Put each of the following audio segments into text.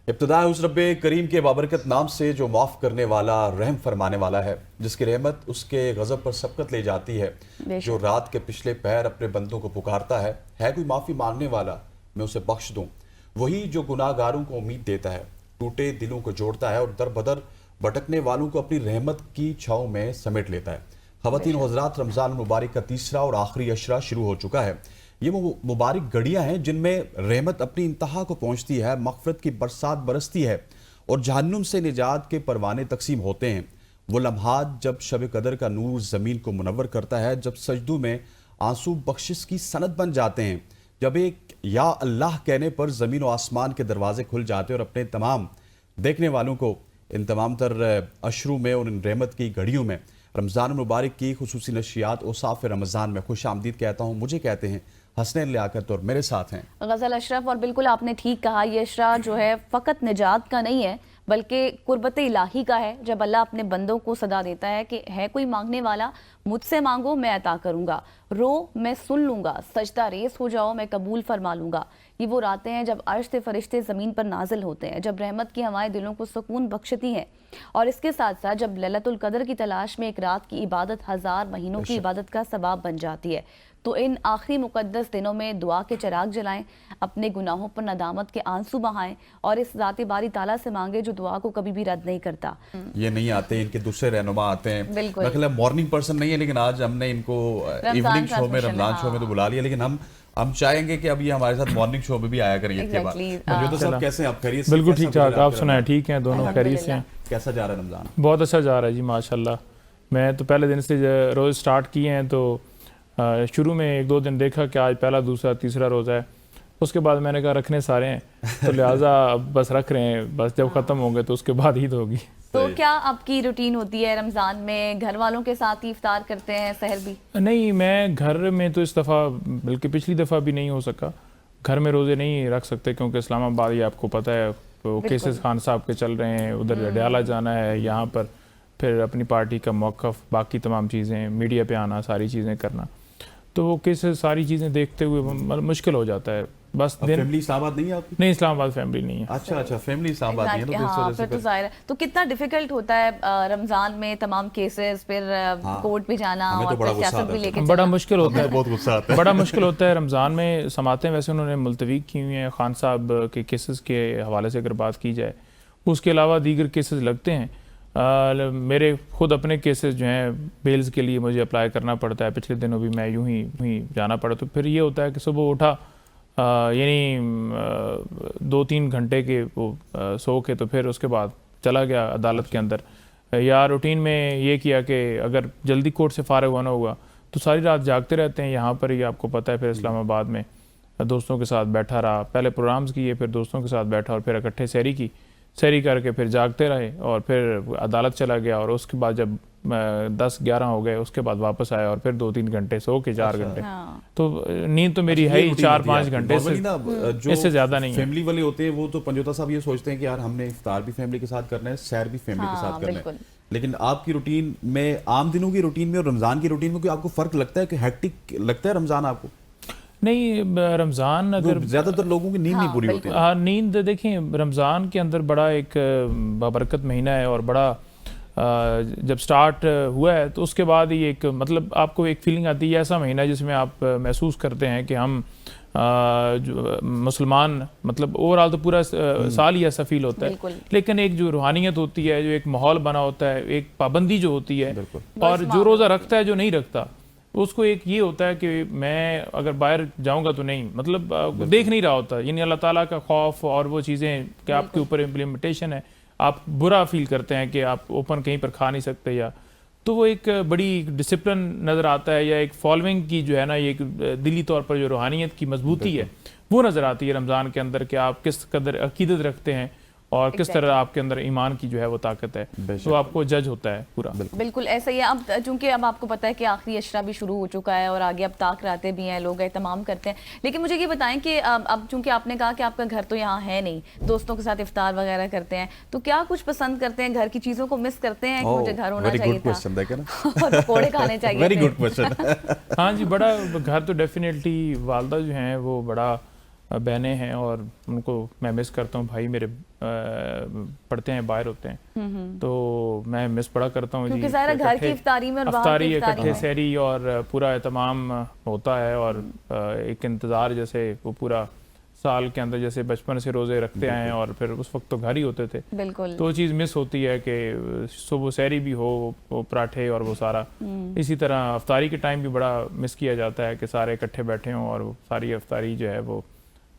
इब्तिदा उस रब्बे करीम के बाबरकत नाम से जो माफ़ करने वाला, रहम फरमाने वाला है, जिसकी रहमत उसके गज़ब पर सबकत ले जाती है, जो रात के पिछले पैर अपने बंदों को पुकारता है कोई माफ़ी मांगने वाला, मैं उसे बख्श दूँ। वही जो गुनाहगारों को उम्मीद देता है, टूटे दिलों को जोड़ता है और दर बदर भटकने वालों को अपनी रहमत की छाँव में समेट लेता है। ख़वातीन हज़रात, रमज़ान मुबारक का तीसरा और आखिरी अशरा शुरू हो चुका है। ये वो मुबारक घड़ियाँ हैं जिनमें रहमत अपनी इंतहा को पहुँचती है, मग़फ़िरत की बरसात बरसती है और जहन्नुम से निजात के परवाने तकसीम होते हैं। वो लम्हात जब शब कदर का नूर ज़मीन को मुनव्वर करता है, जब सजदों में आंसू बख्शिश की सनद बन जाते हैं, जब एक या अल्लाह कहने पर ज़मीन और आसमान के दरवाजे खुल जाते हैं और अपने तमाम देखने वालों को इन तमाम तर अशरों में और इन रहमत की घड़ियों में रमज़ान मुबारक की खुसूसी नशियात औसाफ़ रमज़ान में खुश आमदीद कहता हूँ। मुझे कहते हैं हसनैन लियाकत और मेरे साथ हैं गज़ल अशरफ। और बिल्कुल आपने ठीक कहा, ये अशरा जो है फ़कत निजात का नहीं है बल्कि कुर्बत इलाही का है। जब अल्लाह अपने बंदों को सदा देता है कि है कोई मांगने वाला, मुझसे मांगो मैं अता करूँगा, रो मैं सुन लूँगा, सजदा रेस हो जाओ मैं कबूल फरमा लूँगा। ये वो रातें हैं जब अर्श से फरिश्ते ज़मीन पर नाजिल होते हैं, जब रहमत की हवाएं दिलों को सुकून बख्शती हैं और इसके साथ साथ जब लैलतुल कदर की तलाश में एक रात की इबादत 1000 महीनों की इबादत का सबाब बन जाती है। तो इन आखिरी मुकद्दस दिनों में दुआ के चिराग जलाएं, अपने गुनाहों पर नदामत के आंसू बहाएं और इस ज़ाती बारी ताला से मांगे जो दुआ को कभी भी रद्द नहीं करता। ये नहीं आते, इनके दूसरे रहनुमा आते हैं। बिल्कुल, मतलब मॉर्निंग पर्सन नहीं है, लेकिन आज हमने इनको इवनिंग शो में, रमजान शो में तो बुला लिया, लेकिन हम चाहेंगे कि अब ये हमारे साथ मॉर्निंग शो में भी आया करें। तो सब कैसे हैं आप? खैरियत? बिल्कुल ठीक ठाक, आप सुनाएं? ठीक हैं दोनों, खैरियत से हैं? कैसा जा रहा है रमजान? बहुत अच्छा जा रहा है जी, माशाल्लाह। मैं तो पहले दिन से रोज़ स्टार्ट किए हैं, तो शुरू में 1-2 दिन देखा कि आज पहला, दूसरा, तीसरा रोज़ा है। उसके बाद मैंने कहा रखने सारे हैं, तो लिहाजा बस रख रहे हैं, बस जब ख़त्म होंगे तो उसके बाद ईद होगी। तो क्या आपकी रूटीन होती है रमज़ान में? घर वालों के साथ ही इफ्तार करते हैं, सहर भी? नहीं, मैं घर में तो इस दफ़ा, बल्कि पिछली दफ़ा भी नहीं हो सका। घर में रोज़े नहीं रख सकते क्योंकि इस्लामाबाद, ये आपको पता है, तो केसेस खान साहब के चल रहे हैं, उधर डयाला जाना है, यहाँ पर फिर अपनी पार्टी का मौक़िफ़, बाकी तमाम चीज़ें, मीडिया पे आना, सारी चीज़ें करना, तो वो केसेस सारी चीज़ें देखते हुए मुश्किल हो जाता है। बस दिन फैमिली इस्लामाबाद नहीं है आपकी? नहीं, इस्लामाबाद फैमिली नहीं है। अच्छा, फैमिली इस्लामाबाद नहीं है, तो हाँ, फिर तो ज़ाहिर है। तो कितना डिफिकल्ट होता है रमज़ान में तमाम केसेस, फिर कोर्ट भी जाना और फिर सियासत भी लेके बड़ा मुश्किल होता है, बहुत गुस्सा आता है, बड़ा मुश्किल होता है रमज़ान में। समातें वैसे उन्होंने मुलतवी की हुई हैं खान साहब के केसेस के हवाले से अगर बात की जाए, उसके अलावा दीगर केसेस लगते हैं। मेरे खुद अपने केसेस जो हैं, बेल्स के लिए मुझे अप्लाई करना पड़ता है। पिछले दिनों भी मैं यूं ही जाना पड़ा, तो फिर ये होता है कि सुबह उठा, यानी 2-3 घंटे के वो सो के, तो फिर उसके बाद चला गया अदालत के अंदर। या रूटीन में ये किया कि अगर जल्दी कोर्ट से फारिग होना हुआ तो सारी रात जागते रहते हैं यहाँ पर ही, आपको पता है। फिर इस्लामाबाद में दोस्तों के साथ बैठा रहा, पहले प्रोग्राम्स किए, फिर दोस्तों के साथ बैठा और फिर इकट्ठे सहरी करके फिर जागते रहे और फिर अदालत चला गया। और उसके बाद जब 10-11 हो गए, उसके बाद वापस आया और फिर 2-3 घंटे सो के 4 घंटे। तो नींद तो मेरी है ही 4-5 घंटे से, इससे ज़्यादा नहीं है। फैमिली वाले होते हैं वो तो पंजोता साहब ये सोचते हैं कि यार हमने इफ्तार भी फैमिली के साथ करना है, सैर भी फैमिली के साथ करना है। लेकिन आपकी रूटीन में, आम दिनों की रूटीन में और रमज़ान की रूटीन में कोई आपको फ़र्क लगता है कि हेक्टिक लगता है रमज़ान आपको? नहीं, रमज़ान अगर ज़्यादातर लोगों की नींद नहीं पूरी होती है। हाँ, नींद देखें, रमज़ान के अंदर बड़ा एक बाबरकत महीना है और बड़ा जब स्टार्ट हुआ है तो उसके बाद ही एक, मतलब आपको एक फीलिंग आती है, ऐसा महीना जिसमें आप महसूस करते हैं कि हम जो मुसलमान, मतलब ओवरऑल तो पूरा साल ही ऐसा फील होता है, लेकिन एक जो रूहानियत होती है, जो एक माहौल बना होता है, एक पाबंदी जो होती है, और जो रोज़ा रखता है, जो नहीं रखता, उसको एक ये होता है कि मैं अगर बाहर जाऊंगा तो नहीं, मतलब देख नहीं रहा होता, यानी अल्लाह ताला का खौफ और वो चीज़ें कि आपके ऊपर इम्प्लीमेंटेशन है, आप बुरा फील करते हैं कि आप ओपन कहीं पर खा नहीं सकते, या तो वो एक बड़ी डिसिप्लिन नज़र आता है, या एक फॉलोइंग की जो है ना, ये एक दिली तौर पर जो रूहानियत की मजबूती है वो नज़र आती है रमज़ान के अंदर, कि आप किस कदर अकीदत रखते हैं और किस तरह आपके अंदर ईमान की जो है वो ताकत है, तो आपको जज होता है पूरा। बिल्कुल ऐसा ही है। अब चूंकि अब आपको पता है कि आखिरी अशरा भी शुरू हो चुका है और आगे अब ताक रातें भी हैं, लोग एहतमाम करते हैं, लेकिन मुझे ये बताएं कि अब चूंकि आपने कहा कि आपका घर तो यहाँ है नहीं, दोस्तों के साथ इफ्तार वगैरह करते हैं, तो क्या कुछ पसंद करते हैं? घर की चीज़ों को मिस करते हैं कि मुझे घर होना चाहिए था, पकौड़े खाने चाहिए? Very good question. हाँ जी, बड़ा घर तो डेफिनेटली वालदा जो हैं वो बड़ा बहनें हैं और उनको मैं मिस करता हूँ। भाई मेरे पढ़ते हैं, बाहर होते हैं, तो मैं मिस बड़ा करता हूँ जी। क्योंकि सारा घर की इफ्तारी में और बाहर अफ्तारी की इफ्तारी इकट्ठे में। सहरी और पूरा एहतमाम होता है, और एक इंतज़ार, जैसे वो पूरा साल के अंदर जैसे बचपन से रोज़े रखते आए हैं और फिर उस वक्त तो घर ही होते थे, बिल्कुल। तो वो चीज़ मिस होती है कि सुबह सहरी भी हो, वो पराठे और वो सारा। इसी तरह अफ्तारी के टाइम भी बड़ा मिस किया जाता है कि सारे इकट्ठे बैठे हों और वो सारी अफ्तारी जो है वो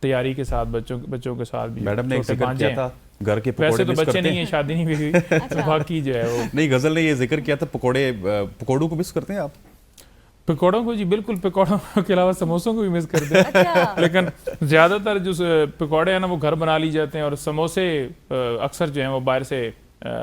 तैयारी के साथ बच्चों के साथ भी। मैडम ने एक जिक्र किया था घर के पकोड़े वैसे तो मिस बच्चे करते नहीं हैं, शादी नहीं भी हुई, तो बाकी जो है वो। नहीं, गजल ने ये जिक्र किया था पकोड़ों को मिस करते हैं आप? पकौड़ों को जी बिल्कुल, पकौड़ों के अलावा समोसों को भी मिस करते हैं। अच्छा। लेकिन ज़्यादातर जो पकौड़े हैं ना वो घर बना ली जाते हैं, और समोसे अक्सर जो हैं वो बाहर से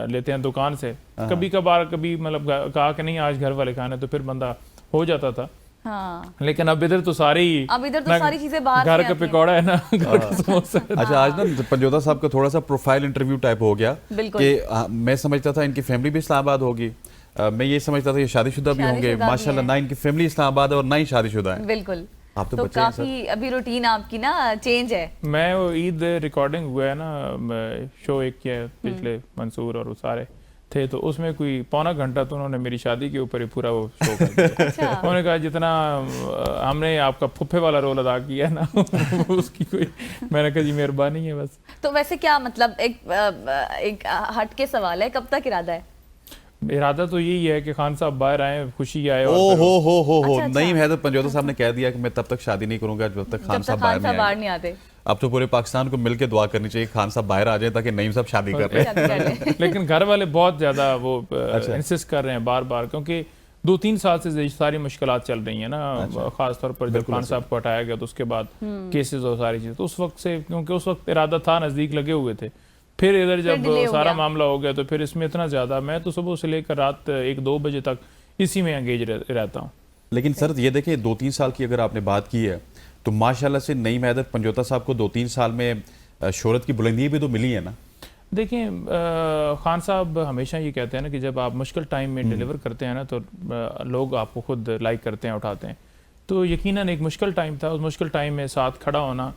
लेते हैं दुकान से। कभी कभार कभी मतलब कहा कि नहीं आज घर वाले खाने, तो फिर बंदा हो जाता था। हाँ। लेकिन अब इधर तो सारी सारी चीजें बाहर घर से का आती हैं। पकौड़ा है ना, घर का समोसा है। अच्छा, आज ना पंजोता साहब का थोड़ा सा प्रोफाइल इंटरव्यू टाइप हो गया बिल्कुल। कि मैं समझता था इनकी फैमिली भी इस्लामाबाद होगी, मैं ये समझता था ये शादीशुदा भी होंगे। शादीशुदा भी माशाल्लाह, हैं। ना इनकी फैमिली इस्लामाबाद है और ना ही शादीशुदा है। बिल्कुल। आप तो तो बच्चे हैं सर। काफी अभी रूटीन आपकी ना चेंज है। मैं वो ईद रिकॉर्डिंग हुआ है ना, शो एक किया है पिछले, मंसूर और वो सारे थे, तो उसमें कोई पौना घंटा तो उन्होंने मेरी शादी के ऊपर ही पूरा वो शो कर दिया। अच्छा। उन्होंने कहा जितना हमने आपका फुफ्फे वाला रोल अदा किया ना उसकी कोई, मैंने कहा जी मेहरबानी है बस। तो वैसे क्या मतलब एक हट के सवाल है, कब तक इरादा है? इरादा तो यही है कि खान साहब बाहर आए, खुशी आए। ओ और हो अच्छा। नहीं है तो पंजोता साहब ने कह दिया कि मैं तब तक शादी नहीं करूंगा जब तक खान साहब बाहर नहीं बाहर आए। नहीं आते। अब तो पूरे पाकिस्तान को मिलकर दुआ करनी चाहिए खान साहब बाहर आ जाए ताकि नईम साहब शादी कर रहे हैं। शादी कर ले। लेकिन घर वाले बहुत ज्यादा वो अच्छा। इंसिस्ट कर रहे हैं बार बार, क्योंकि 2-3 साल से सारी मुश्किलात चल रही हैं ना, खास तौर पर जब खान साहब को हटाया गया तो उसके बाद केसेस और सारी चीज़, तो उस वक्त से, क्योंकि उस वक्त इरादा था, नज़दीक लगे हुए थे, फिर इधर जब delay हो सारा गया। मामला हो गया तो फिर इसमें इतना ज़्यादा, मैं तो सुबह से लेकर रात 1-2 बजे तक इसी में एंगेज रहता हूँ। लेकिन सर ये देखिए 2-3 साल की अगर आपने बात की है तो माशाल्लाह से नईम हैदर पंजोता साहब को 2-3 साल में शोहरत की बुलंदी भी तो मिली है ना। देखिए खान साहब हमेशा ये कहते हैं ना कि जब आप मुश्किल टाइम में डिलीवर करते हैं ना तो लोग आपको खुद लाइक करते हैं, उठाते हैं। तो यकीनन एक मुश्किल टाइम था, उस मुश्किल टाइम में साथ खड़ा होना,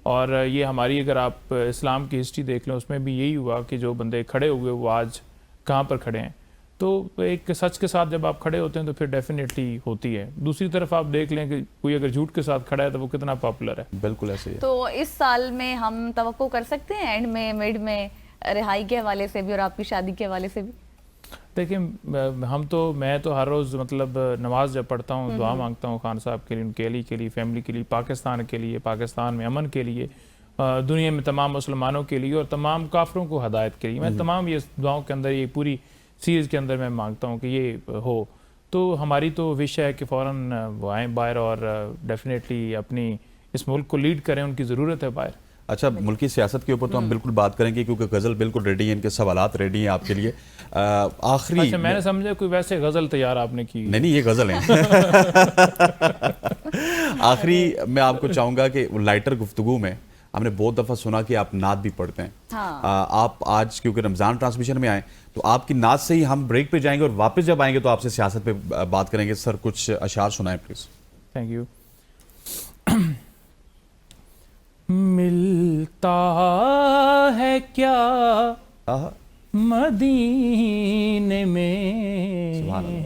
और ये हमारी अगर आप इस्लाम की हिस्ट्री देख लें उसमें भी यही हुआ कि जो बंदे खड़े हुए वो आज कहाँ पर खड़े हैं। तो एक सच के साथ जब आप खड़े होते हैं तो फिर डेफिनेटली होती है। दूसरी तरफ आप देख लें कि कोई अगर झूठ के साथ खड़ा है तो वो कितना पॉपुलर है। बिल्कुल ऐसे ही है। तो इस साल में हम तवक्को कर सकते हैं एंड में, मिड में, रिहाई के हवाले से भी और आपकी शादी के हवाले से भी? देखिए मैं तो हर रोज़ मतलब नमाज जब पढ़ता हूँ, दुआ मांगता हूँ खान साहब के लिए, उनके अली के लिए, फैमिली के लिए, पाकिस्तान के लिए, पाकिस्तान में अमन के लिए, दुनिया में तमाम मुसलमानों के लिए और तमाम काफरों को हदायत के लिए। मैं तमाम ये दुआओं के अंदर, ये पूरी सीरीज़ के अंदर मैं मांगता हूँ कि ये हो। तो हमारी तो विश है कि फ़ौरन वो आएँ बाहर और डेफिनेटली अपनी इस मुल्क को लीड करें, उनकी ज़रूरत है बाहर। अच्छा, मुल्की सियासत के ऊपर तो हम बिल्कुल बात करेंगे क्योंकि गज़ल बिल्कुल रेडी है, इनके सवालात रेडी हैं आपके लिए। आखिरी अच्छा, मैंने समझा कोई वैसे गज़ल तैयार आपने की। नहीं, ये गज़ल है। आखिरी मैं आपको चाहूँगा कि लाइटर गुफ्तगू में हमने बहुत दफ़ा सुना कि आप नात भी पढ़ते हैं। हाँ। आप आज क्योंकि रमज़ान ट्रांसमिशन में आए तो आपकी नात से ही हम ब्रेक पे जाएंगे और वापस जब आएंगे तो आपसे सियासत पे बात करेंगे। सर कुछ अशार सुनाएं प्लीज़। Thank you. मिलता है क्या आहा, मदीने में, सुभान अल्लाह।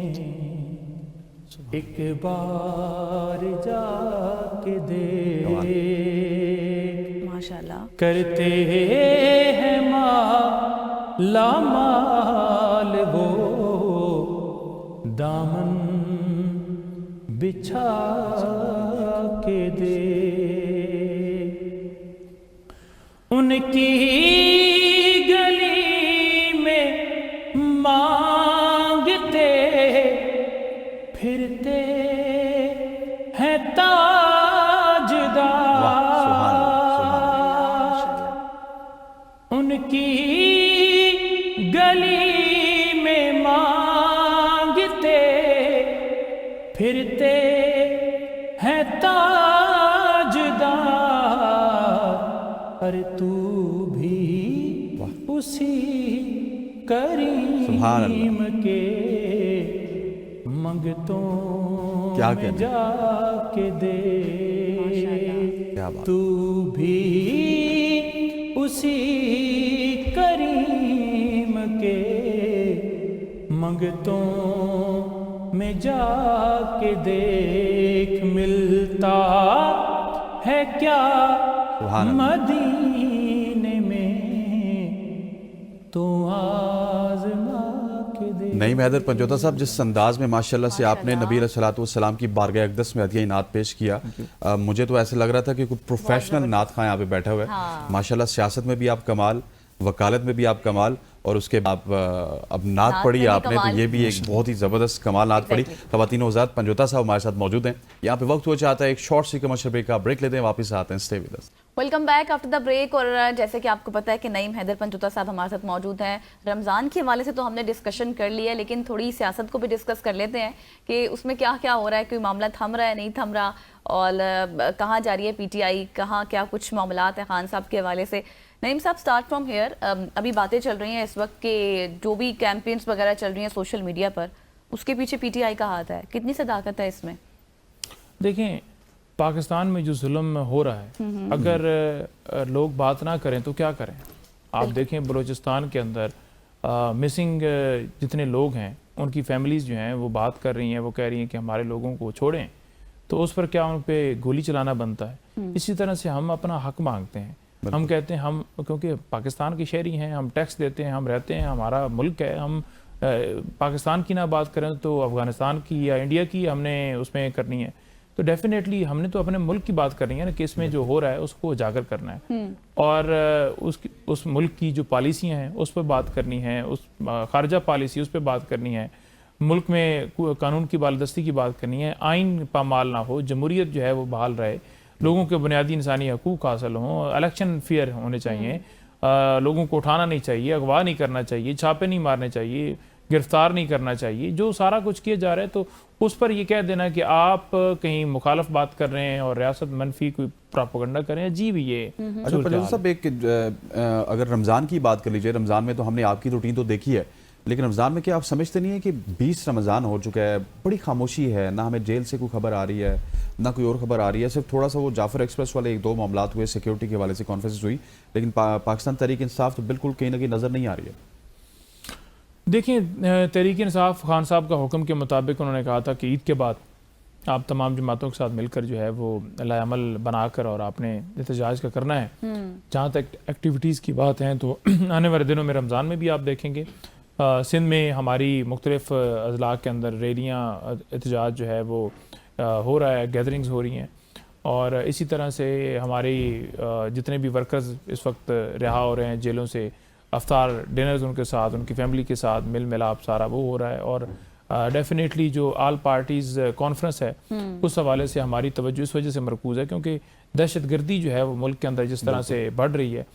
एक बार जाके दे, माशाल्लाह। करते हैं माला माल वो, दामन बिछा के दे, उनकी गली में मांगते फिरते हैं ताजदार, उनकी गली में मांगते फिरते हैं ताजदार, अरे तू भी उसी करीम के मंगतों क्या में जाके दे। क्या क्या बात। तू भी उसी करीम के मंगतों में जाके देख, मिलता है क्या सुभान अल्लाह। मदीने में तो आज़मा के देख। नईम हैदर पंजोता साहब, जिस अंदाज में माशाल्लाह से आपने नबी अलैहिस्सलातु वस्सलाम की बारगाह अक़दस में हदिया नात पेश किया, मुझे तो ऐसे लग रहा था कि कोई प्रोफेशनल नात खां यहाँ पे बैठा हुआ है। हाँ। माशाल्लाह सियासत में भी आप कमाल, वकालत में भी आप कमाल, और उसके बाद अब नात पढ़ी में भी आपने, तो कमाल। ये भी एक बहुत ही ज़बरदस्त कमाल नात पढ़ी। ख़वातीन हज़रात, पंजोता साहब हमारे साथ मौजूद हैं। यहाँ पे वक्त हुआ चाहता है एक शॉर्ट सी कमर्शियल ब्रेक का, ब्रेक लेते हैं, वापस आते हैं। Stay with us. Welcome back after the break. और जैसे कि आपको पता है कि नईम हैदर पंजोता साहब हमारे साथ मौजूद हैं। रमज़ान के हवाले से तो हमने डिस्कशन कर लिया है, लेकिन थोड़ी सियासत को भी डिस्कस कर लेते हैं कि उसमें क्या क्या हो रहा है, कोई मामला थम रहा है, नहीं थम रहा, और कहाँ जा रही है पीटीआई, कहाँ क्या कुछ मामलात हैं खान साहब के हवाले से। नईम साहब, स्टार्ट फ्रॉम हेयर। अभी बातें चल रही हैं इस वक्त के जो भी कैंपेन्स वगैरह चल रही हैं सोशल मीडिया पर, उसके पीछे पीटीआई का हाथ है, कितनी सदाकत है इसमें? देखें, पाकिस्तान में जो जुल्म हो रहा है, अगर लोग बात ना करें तो क्या करें? आप देखें बलूचिस्तान के अंदर मिसिंग जितने लोग हैं, उनकी फैमिलीज़ जो हैं वो बात कर रही हैं, वो कह रही हैं कि हमारे लोगों को छोड़ें, तो उस पर क्या उन पर गोली चलाना बनता है? इसी तरह से हम अपना हक मांगते हैं। हम कहते हैं हम क्योंकि पाकिस्तान के शहरी हैं, हम टैक्स देते हैं, हम रहते हैं, हमारा मुल्क है, हम पाकिस्तान की ना बात करें तो अफ़गानिस्तान की या इंडिया की हमने उसमें करनी है। तो डेफिनेटली हमने तो अपने मुल्क की बात करनी है ना, कि इसमें जो हो रहा है उसको उजागर करना है, और उस मुल्क की जो पॉलिसियाँ हैं उस पर बात करनी है, उस खारजा पॉलिसी उस पर बात करनी है, मुल्क में कानून की बालदस्ती की बात करनी है, आइन पामाल ना हो, जमहूरियत जो है वो बहाल रहे, लोगों के बुनियादी इंसानी हकूक़ हासिल हों, इलेक्शन फेयर होने चाहिए, लोगों को उठाना नहीं चाहिए, अगवा नहीं करना चाहिए, छापे नहीं मारने चाहिए, गिरफ्तार नहीं करना चाहिए, जो सारा कुछ किया जा रहा है। तो उस पर ये कह देना कि आप कहीं मुखालफ बात कर रहे हैं और रियासत मनफी कोई प्रोपेगेंडा कर रहे हैं, जी भी ये। अच्छा पंजोता साहब, एक अगर रमज़ान की बात कर लीजिए, रमज़ान में तो हमने आपकी रूटीन तो देखी है, लेकिन रमज़ान में क्या आप समझते नहीं है कि 20 रमज़ान हो चुका है, बड़ी खामोशी है, ना हमें जेल से कोई खबर आ रही है, ना कोई और खबर आ रही है, सिर्फ थोड़ा सा वो जाफर एक्सप्रेस वाले एक दो मामलात हुए, सिक्योरिटी के हवाले से कॉन्फ्रेंस हुई, लेकिन पाकिस्तान तहरीक इंसाफ तो बिल्कुल कहीं ना कहीं नज़र नहीं आ रही है। देखिए, तहरीक इंसाफ खान साहब का हुक्म के मुताबिक उन्होंने कहा था कि ईद के बाद आप तमाम जमातों के साथ मिलकर जो है वो लाएअमल बनाकर और आपने एहतजाज का करना है। जहाँ तक एक्टिविटीज़ की बात है तो आने वाले दिनों में रमज़ान में भी आप देखेंगे सिंध में हमारी मुख्तलिफ़ अजला के अंदर रैलियाँ, एहतजाज जो है वो हो रहा है, गैदरिंग्स हो रही हैं, और इसी तरह से हमारी जितने भी वर्कर्स इस वक्त रिहा हो रहे हैं जेलों से, अफ्तार डिनर्स उनके साथ, उनकी फैमिली के साथ मिल मिलाप सारा वो हो रहा है। और डेफिनेटली जो आल पार्टीज़ कॉन्फ्रेंस है उस हवाले से हमारी तवज्जो इस वजह से मरकूज़ है क्योंकि दहशतगर्दी जो है वो मुल्क के अंदर जिस तरह से बढ़ रही है,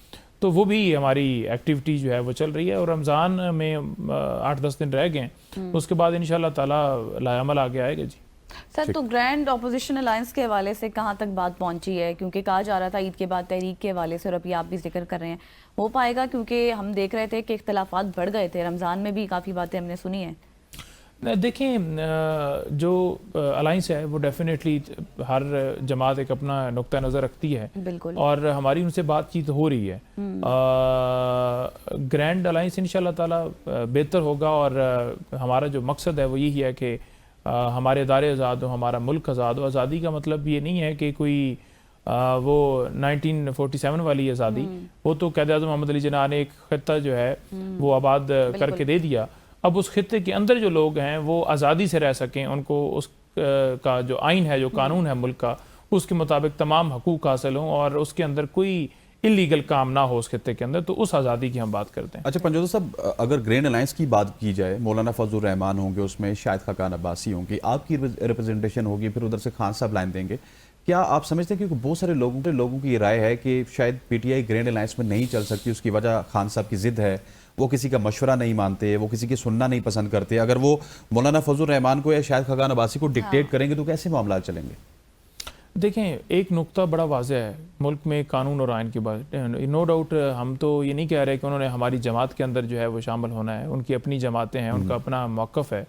तो वो भी हमारी एक्टिविटी जो है वो चल रही है। और रमज़ान में 8-10 दिन रह गए, उसके बाद इंशाअल्लाह ताला लाएअमल आगे आएगा। जी सर, तो ग्रैंड ऑपोजिशन अलायंस के हवाले से कहाँ तक बात पहुंची है? क्योंकि कहा जा रहा था ईद के बाद तहरीक के हवाले से, और अभी आप भी जिक्र कर रहे हैं, हो पाएगा? क्योंकि हम देख रहे थे कि इख्तलाफात बढ़ गए थे, रमज़ान में भी काफ़ी बातें हमने सुनी हैं। देखें, जो अलाइंस है वो डेफिनेटली हर जमात एक अपना नुक्ता नज़र रखती है, बिल्कुल, और हमारी उनसे बातचीत हो रही है। ग्रैंड अलाइंस इंशाअल्लाह ताला बेहतर होगा, और हमारा जो मकसद है वो यही है कि हमारे इदारे आज़ाद हो, हमारा मुल्क आज़ाद हो। आज़ादी का मतलब ये नहीं है कि कोई वो 1947 वाली आज़ादी, वो तो क़ायद आज़म मोहम्मद अली जिन्ना ने एक खित्ता जो है वो आबाद करके दे दिया। अब उस खित्ते के अंदर जो लोग हैं वो आज़ादी से रह सकें, उनको उस का जो आइन है, जो कानून है मुल्क का, उसके मुताबिक तमाम हकूक़ हासिल हों और उसके अंदर कोई इलीगल काम ना हो उस खित्ते के अंदर, तो उस आज़ादी की हम बात करते हैं। अच्छा पंजोता साहब, अगर ग्रैंड अलायंस की बात की जाए, मौलाना फजलुर रहमान होंगे उसमें, शाहिद खाकान अब्बासी होंगी, आपकी रिप्रेजेंटेशन होगी, फिर उधर से खान साहब लाइन देंगे, क्या आप समझते हैं? क्योंकि बहुत सारे लोगों की ये राय है कि शायद पीटीआई ग्रैंड अलायंस में नहीं चल सकती, उसकी वजह खान साहब की जिद है, वो किसी का मशवरा नहीं मानते, वो किसी की सुनना नहीं पसंद करते। अगर वो मौलाना फजलुर रहमान को या शाहिद खाकान अब्बासी को डिक्टेट करेंगे तो कैसे मामला चलेंगे? देखें, एक नुक्ता बड़ा वाज़ेह है, मुल्क में कानून और आइन की बात, नो डाउट। हम तो ये नहीं कह रहे कि उन्होंने हमारी जमात के अंदर जो है वो शामिल होना है, उनकी अपनी जमातें हैं, उनका अपना मौक़िफ़ है,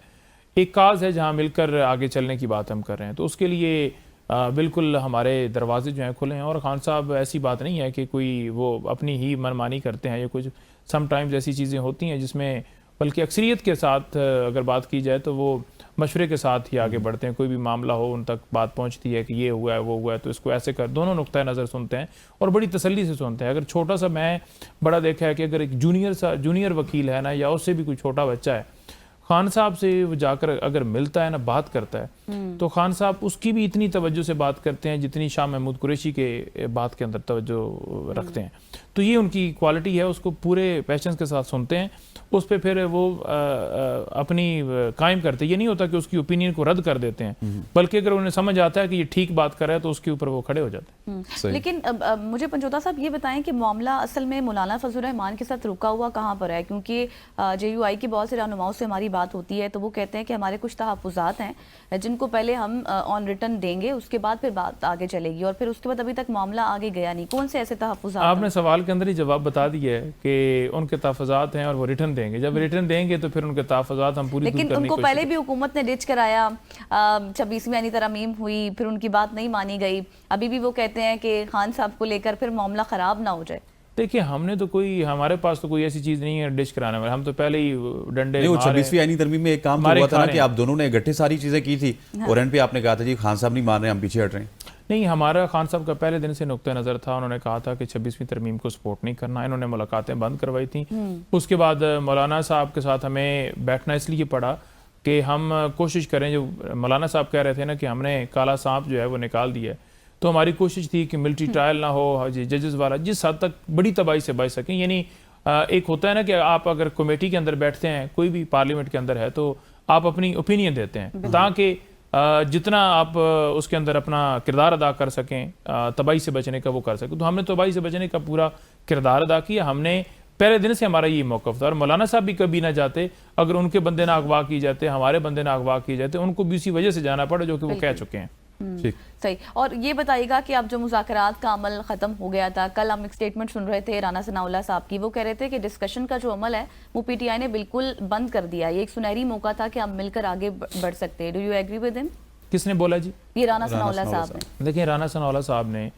एक काज है जहाँ मिलकर आगे चलने की बात हम कर रहे हैं। तो उसके लिए बिल्कुल हमारे दरवाजे जो हैं खुले हैं। और खान साहब ऐसी बात नहीं है कि कोई वो अपनी ही मनमानी करते हैं या कुछ, समटाइम्स ऐसी चीज़ें होती हैं जिसमें बल्कि अक्सरियत के साथ अगर बात की जाए तो वो मशवरे के साथ ही आगे बढ़ते हैं। कोई भी मामला हो उन तक बात पहुंचती है कि ये हुआ है वो हुआ है तो इसको ऐसे कर, दोनों नुक्ता नज़र सुनते हैं और बड़ी तसल्ली से सुनते हैं। अगर छोटा सा, मैं बड़ा देखा है कि अगर एक जूनियर वकील है ना, या उससे भी कोई छोटा बच्चा है, खान साहब से वो जाकर अगर मिलता है ना, बात करता है, तो खान साहब उसकी भी इतनी तवज्जो से बात करते हैं जितनी शाह महमूद कुरैशी के बात के अंदर तवज्जो रखते हैं। तो ये उनकी क्वालिटी है, उसको पूरे पैशंस के साथ सुनते हैं, उस पर फिर वो अपनी कायम करते हैं। ये नहीं होता कि उसकी ओपिनियन को रद्द कर देते हैं, बल्कि अगर उन्हें समझ आता है कि ये ठीक बात कर रहा है तो उसके ऊपर वो खड़े हो जाते हैं। लेकिन मुझे पंचोता साहब ये बताएं कि मामला असल में मौलाना फजलुर रहमान के साथ रुका हुआ कहाँ पर है? क्योंकि JUI की बहुत से रहनुमाओं से हमारी बात होती है तो वो कहते हैं कि हमारे कुछ तहफ़्फ़ुज़ात हैं जिनको पहले हम ऑन रिटर्न देंगे, उसके बाद फिर बात आगे चलेगी, और फिर उसके बाद अभी तक मामला आगे गया नहीं। कौन से ऐसे तहफ़्फ़ुज़ात? आपने सवाल के अंदर ही जवाब बता दिया है कि उनके तहफ़्फ़ुज़ात हैं और वो रिटर्न देंगे। जब रिटर्न देंगे तो फिर उनके तहफ़्फ़ुज़ात हम पूरी, लेकिन उनको पहले भी हुकूमत ने डिच कराया, 26वीं यानी तरमीम हुई, फिर उनकी बात नहीं मानी गई। अभी भी वो कहते हैं कि खान साहब को लेकर फिर मामला ख़राब ना हो जाए। देखिए, हमने तो कोई, हमारे पास तो कोई ऐसी चीज़ नहीं है डिश कराने वाले। हम तो पहले ही डंडे नहीं, वो 26वीं आईनी तरमीम में एक काम तो हुआ था ना कि आप दोनों ने इकट्ठे सारी चीज़ें की थी और एंड पे आपने कहा था जी खान साहब नहीं मान रहे, हम पीछे हट रहे हैं। नहीं, हमारा खान साहब का पहले दिन से नुक्ता नज़र था, उन्होंने कहा था कि 26वीं तरमीम को सपोर्ट नहीं करना। इन्होंने मुलाकातें बंद करवाई थी। उसके बाद मौलाना साहब के साथ हमें बैठना इसलिए पड़ा कि हम कोशिश करें, जो मौलाना साहब कह रहे थे ना कि हमने काला सांप जो है वो निकाल दिया है, तो हमारी कोशिश थी कि मिलिट्री ट्रायल ना हो, जजेस वाला जिस हद तक बड़ी तबाही से बच सकें। यानी एक होता है ना कि आप अगर कमेटी के अंदर बैठते हैं, कोई भी पार्लियामेंट के अंदर है, तो आप अपनी ओपिनियन देते हैं ताकि जितना आप उसके अंदर अपना किरदार अदा कर सकें, तबाही से बचने का वो कर सकें। तो हमने तबाही से बचने का पूरा किरदार अदा किया। हमने पहले दिन से हमारा ये मौक़िफ़ था, और मौलाना साहब भी कभी ना जाते अगर उनके बंदे ना अगवा किए जाते, हमारे बंदे ना अगवा किए जाते, उनको भी उसी वजह से जाना पड़ा जो कि वो कह चुके हैं। ठीक, सही। और ये बताइएगा कि अब जो मुज़ाकरात का अमल ख़त्म हो गया था, कल हम एक स्टेटमेंट सुन रहे थे राना सनाउल्लाह साहब की, वो कह रहे थे कि डिस्कशन का जो अमल है वो PTI ने बिल्कुल बंद कर दिया। ये एक सुनहरी मौका था कि हम मिलकर आगे बढ़ सकते हैं। Do you agree with him? किसने बोला जी? ये राना सनाउल्लाह साहब ने। देखिए, राना सनाउल्लाह साहब ने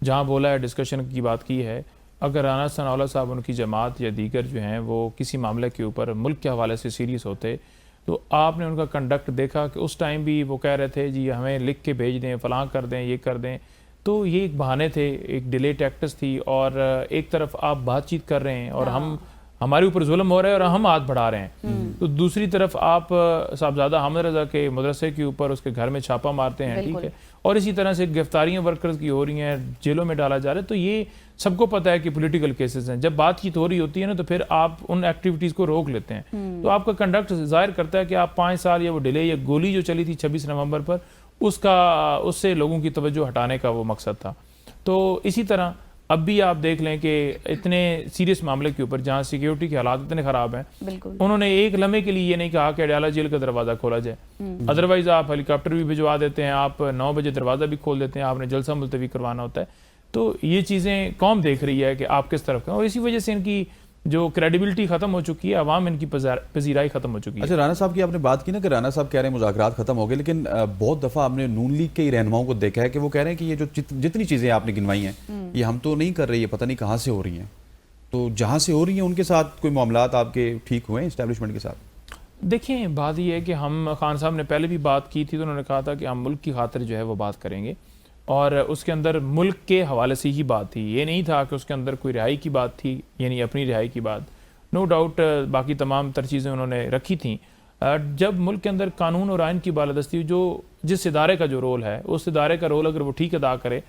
जहाँ बोला है, डिस्कशन की बात की है, अगर राना सनाउल्लाह साहब उनकी जमात या दीगर जो हैं वो किसी मामले के ऊपर मुल्क के हवाले से सीरियस होते तो आपने उनका कंडक्ट देखा कि उस टाइम भी वो कह रहे थे जी हमें लिख के भेज दें, फलां कर दें, ये कर दें। तो ये एक बहाने थे, एक डिले टैक्टिक्स थी, और एक तरफ आप बातचीत कर रहे हैं और हमारे ऊपर जुल्म हो रहा है और हम हाथ बढ़ा रहे हैं, तो दूसरी तरफ आप साहबजादा हामिद रज़ा के मदरसे के ऊपर उसके घर में छापा मारते हैं, ठीक है, और इसी तरह से गिरफ्तारियां वर्कर्स की हो रही हैं, जेलों में डाला जा रहा है। तो ये सबको पता है कि पॉलिटिकल केसेस हैं। जब बातचीत हो रही होती है ना, तो फिर आप उन एक्टिविटीज़ को रोक लेते हैं। तो आपका कंडक्ट जाहिर करता है कि आप 5 साल या वो डिले या गोली जो चली थी 26 नवंबर पर, उससे लोगों की तवज्जो हटाने का वो मकसद था। तो इसी तरह अब भी आप देख लें कि इतने सीरियस मामले के ऊपर जहाँ सिक्योरिटी के हालात इतने ख़राब हैं, उन्होंने एक लम्हे के लिए ये नहीं कहा कि अडयाला जेल का दरवाज़ा खोला जाए। अदरवाइज़ आप हेलीकॉप्टर भी भिजवा देते हैं, आप 9 बजे दरवाज़ा भी खोल देते हैं, आपने जलसा मुलतवी करवाना होता है। तो ये चीज़ें कौम देख रही है कि आप किस तरफ हैं, और इसी वजह से इनकी जो क्रेडिबिलिटी खत्म हो चुकी है, अवाम इनकी पजीराई खत्म हो चुकी है। अच्छा, राना साहब की आपने बात की ना कि राना साहब कह रहे हैं मुज़ाकरात खत्म हो गए, लेकिन बहुत दफ़ा आपने नून लीग के रहनुमाओं को देखा है कि वो कह रहे हैं कि ये जो जितनी चीज़ें आपने गिनवाई हैं ये हम तो नहीं कर रही है, पता नहीं कहाँ से हो रही हैं। तो जहाँ से हो रही हैं उनके साथ कोई मामलात आपके ठीक हुए हैं इस्टेब्लिशमेंट के साथ? देखिए, बात यह है कि हम, खान साहब ने पहले भी बात की थी, तो उन्होंने कहा था कि हम मुल्क की खातिर जो है वो बात करेंगे, और उसके अंदर मुल्क के हवाले से ही बात थी। ये नहीं था कि उसके अंदर कोई रिहाई की बात थी, यानी अपनी रिहाई की बात। नो डाउट बाकी तमाम तर चीज़ें उन्होंने रखी थी। जब मुल्क के अंदर कानून और आइन की बालादस्ती, जो जिस इदारे का जो रोल है, उस इदारे का रोल अगर वो ठीक अदा करे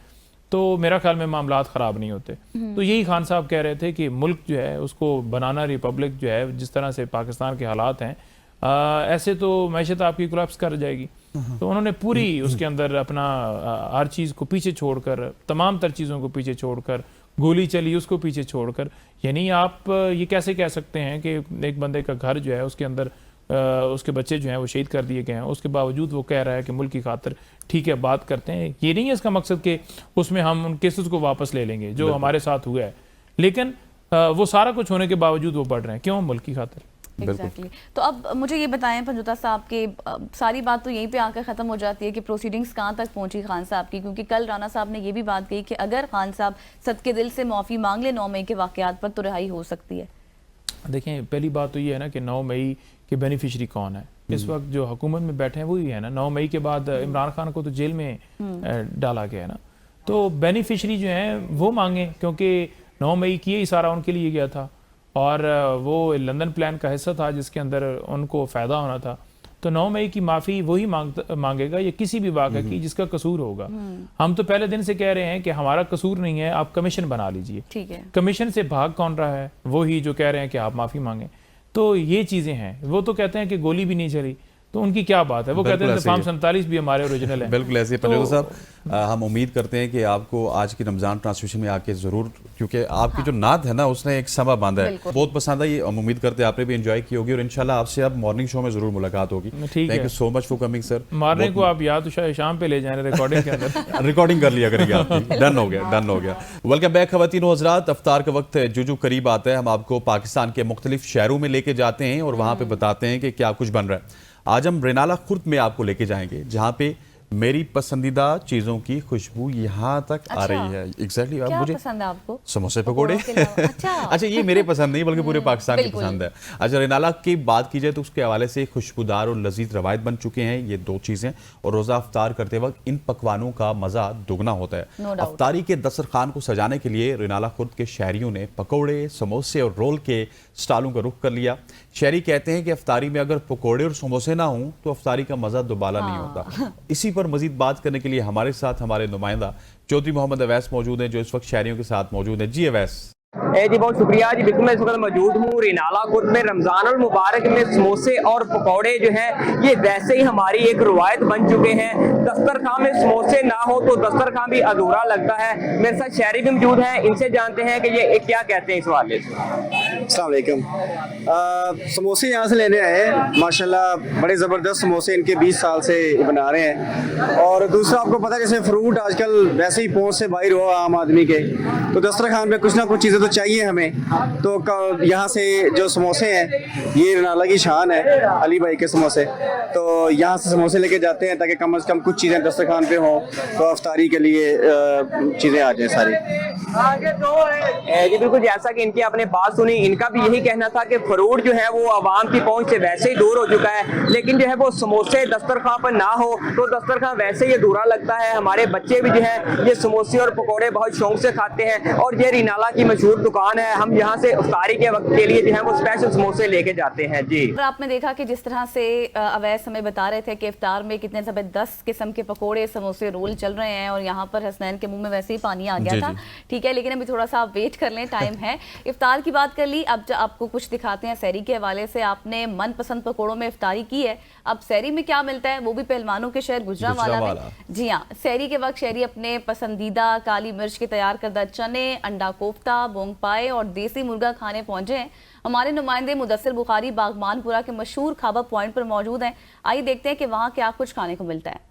तो मेरा ख्याल में मामलात ख़राब नहीं होते। तो यही खान साहब कह रहे थे कि मुल्क जो है उसको बनाना, रिपब्लिक जो है जिस तरह से पाकिस्तान के हालात हैं, ऐसे तो मैशत आपकी कोलैप्स कर जाएगी। तो उन्होंने पूरी उसके अंदर अपना हर चीज़ को पीछे छोड़कर, तमाम तर चीज़ों को पीछे छोड़कर, गोली चली उसको पीछे छोड़कर, यानी आप ये कैसे कह सकते हैं कि एक बंदे का घर जो है उसके अंदर उसके बच्चे जो हैं वो शहीद कर दिए गए हैं, उसके बावजूद वो कह रहा है कि मुल्क की खातिर ठीक है बात करते हैं। ये नहीं है इसका मकसद कि उसमें हम उन केसेस को वापस ले लेंगे जो हमारे साथ हुआ है, लेकिन वो सारा कुछ होने के बावजूद वो बढ़ रहे हैं। क्यों? मुल्क की खातिर। एग्जैक्टली तो अब मुझे ये बताएं पंजुता साहब के सारी बात तो यहीं पे आकर ख़त्म हो जाती है कि प्रोसीडिंग्स कहाँ तक पहुंची खान साहब की, क्योंकि कल राना साहब ने ये भी बात कही कि अगर खान साहब सदके दिल से माफ़ी मांग ले 9 मई के वाक़यात पर तो रिहाई हो सकती है। देखें, पहली बात तो ये है ना कि 9 मई के बेनिफिशरी कौन है। इस वक्त जो हुकूमत में बैठे हैं वही है ना। 9 मई के बाद इमरान खान को तो जेल में डाला गया है ना, तो बेनिफिशरी जो हैं वो मांगे, क्योंकि 9 मई की ही सारा उनके लिए गया था और वो लंदन प्लान का हिस्सा था जिसके अंदर उनको फ़ायदा होना था। तो 9 मई की माफ़ी वही मांगेगा या किसी भी वाक़े की जिसका कसूर होगा। हम तो पहले दिन से कह रहे हैं कि हमारा कसूर नहीं है, आप कमीशन बना लीजिए। ठीक है, कमीशन से भाग कौन रहा है? वही जो कह रहे हैं कि आप माफ़ी मांगें। तो ये चीज़ें हैं। वो तो कहते हैं कि गोली भी नहीं चली, तो उनकी क्या बात है? वो कहते हैं फार्म 47 भी हमारे ओरिजिनल है। बिल्कुल ऐसे पंजुता साहब, हम उम्मीद करते हैं कि आपको आज की रमज़ान ट्रांसमिशन में आके ज़रूर, क्योंकि आपकी जो नात है ना उसने एक समा बांधा है, बहुत पसंद आई। हम उम्मीद करते हैं आपने भी एंजॉय की होगी और इंशाल्लाह आपसे अब मॉर्निंग शो में ज़रूर मुलाकात होगी। ठीक है, thank you so much for coming sir. Morning को आप या तो शाम पे ले जाए रिकॉर्डिंग के अंदर रिकॉर्डिंग कर लिया करेंगे आपकी। डन हो गया, डन हो गया। वेलकम बैक खवातीन व हज़रात। अफ्तार का वक्त जो करीब आता है हम आपको पाकिस्तान के मुख्तलिफ शहरों में लेके जाते हैं और वहाँ पे बताते हैं कि क्या कुछ बन रहा है। आज हम रेनाला खुर्द में आपको लेके जाएंगे जहाँ पे मेरी पसंदीदा चीज़ों की खुशबू यहाँ तक आ रही है। एग्जैक्टली क्या मुझे पसंद है आपको? समोसे पकौड़े। अच्छा ये मेरे पसंद नहीं बल्कि पूरे पाकिस्तान की पसंद है। अच्छा, रेनाला की बात की जाए तो उसके हवाले से खुशबूदार और लजीज रवायत बन चुके हैं ये 2 चीज़ें, और रोज़ा अफ्तार करते वक्त इन पकवानों का मज़ा दुगना होता है। अफ्तारी के दस्तरखान को सजाने के लिए रेनाला खुर्द के शहरियों ने पकौड़े, समोसे और रोल के स्टालों का रुख कर लिया। शहरी कहते हैं कि अफ्तारी में अगर पकौड़े और समोसे ना हों तो अफ्तारी का मज़ा दोबारा नहीं होता। इसी पर मजीद बात करने के लिए हमारे साथ हमारे नुमाइंदा चौधरी मोहम्मद अवैस मौजूद हैं, जो इस वक्त शहरियों के साथ मौजूद हैं। जी अवैस। जी बहुत शुक्रिया जी। बिल्कुल मैं इस वक्त मौजूद हूँ रेनाला खुर्द में। रमज़ान और मुबारक में समोसे और पकौड़े जो हैं ये वैसे ही हमारी एक रवायत बन चुके हैं। दस्तरखान में समोसे ना हो तो दस्तरखान भी अधूरा लगता है। मेरे साथ शहरी भी मौजूद हैं, इनसे जानते हैं कि ये क्या कहते हैं इस हवाले से। अस्सलाम वालेकुम। समोसे यहाँ से लेने आए हैं, माशाल्लाह बड़े ज़बरदस्त समोसे इनके 20 साल से बना रहे हैं। और दूसरा आपको पता है जैसे फ्रूट आजकल वैसे ही पहुँच से बाहर हुआ आम आदमी के, तो दस्तरखान पे कुछ ना कुछ चीज़ें तो चाहिए हमें। तो यहाँ से जो समोसे हैं ये रेनाला की शान है, अली भाई के समोसे। तो यहाँ से समोसे लेके जाते हैं ताकि कम से कम कुछ चीज़ें दस्तरखान पे हों, तो अफ्तारी के लिए चीज़ें आ जाए सारी। जी बिल्कुल, जैसा कि इनकी आपने बात सुनी, इनका भी यही कहना था कि फ्रूट जो है वो आवाम की पहुंच से वैसे ही दूर हो चुका है, लेकिन जो है वो समोसे दस्तरखान पर ना हो तो दस्तरखान वैसे ही अधूरा लगता है। हमारे बच्चे भी जो है ये समोसे और पकौड़े बहुत शौक से खाते हैं और ये रेनाला की मशहूर दुकान है। हम यहाँ से इफ्तारी के वक्त के लिए जो है वो स्पेशल समोसे लेके जाते हैं। जी आपने देखा कि जिस तरह से अवैस हमें बता रहे थे कि इफ्तार में कितने ज़बरदस्त किस्म के पकौड़े, समोसे, रोल चल रहे हैं और यहाँ पर हसनैन के मुंह में वैसे ही पानी आ गया था। ठीक है, लेकिन अभी थोड़ा सा आप वेट कर लें, टाइम है। इफ्तार की बात कर ली, अब आपको कुछ दिखाते हैं सहरी के हवाले से। आपने मनपसंद पकौड़ों में इफ्तारी की है, अब सहरी में क्या मिलता है, वो भी पहलवानों के शहर गुजरांवाला में। जी हाँ, सहरी के वक्त शहरी अपने पसंदीदा काली मिर्च के तैयार करदा चने, अंडा कोफ्ता, बोंग पाए और देसी मुर्गा खाने पहुंचे हैं। हमारे नुमाइंदे मुदस्सिर बुखारी बागमानपुरा के मशहूर खाबा पॉइंट पर मौजूद हैं। आइए देखते हैं कि वहाँ क्या कुछ खाने को मिलता है।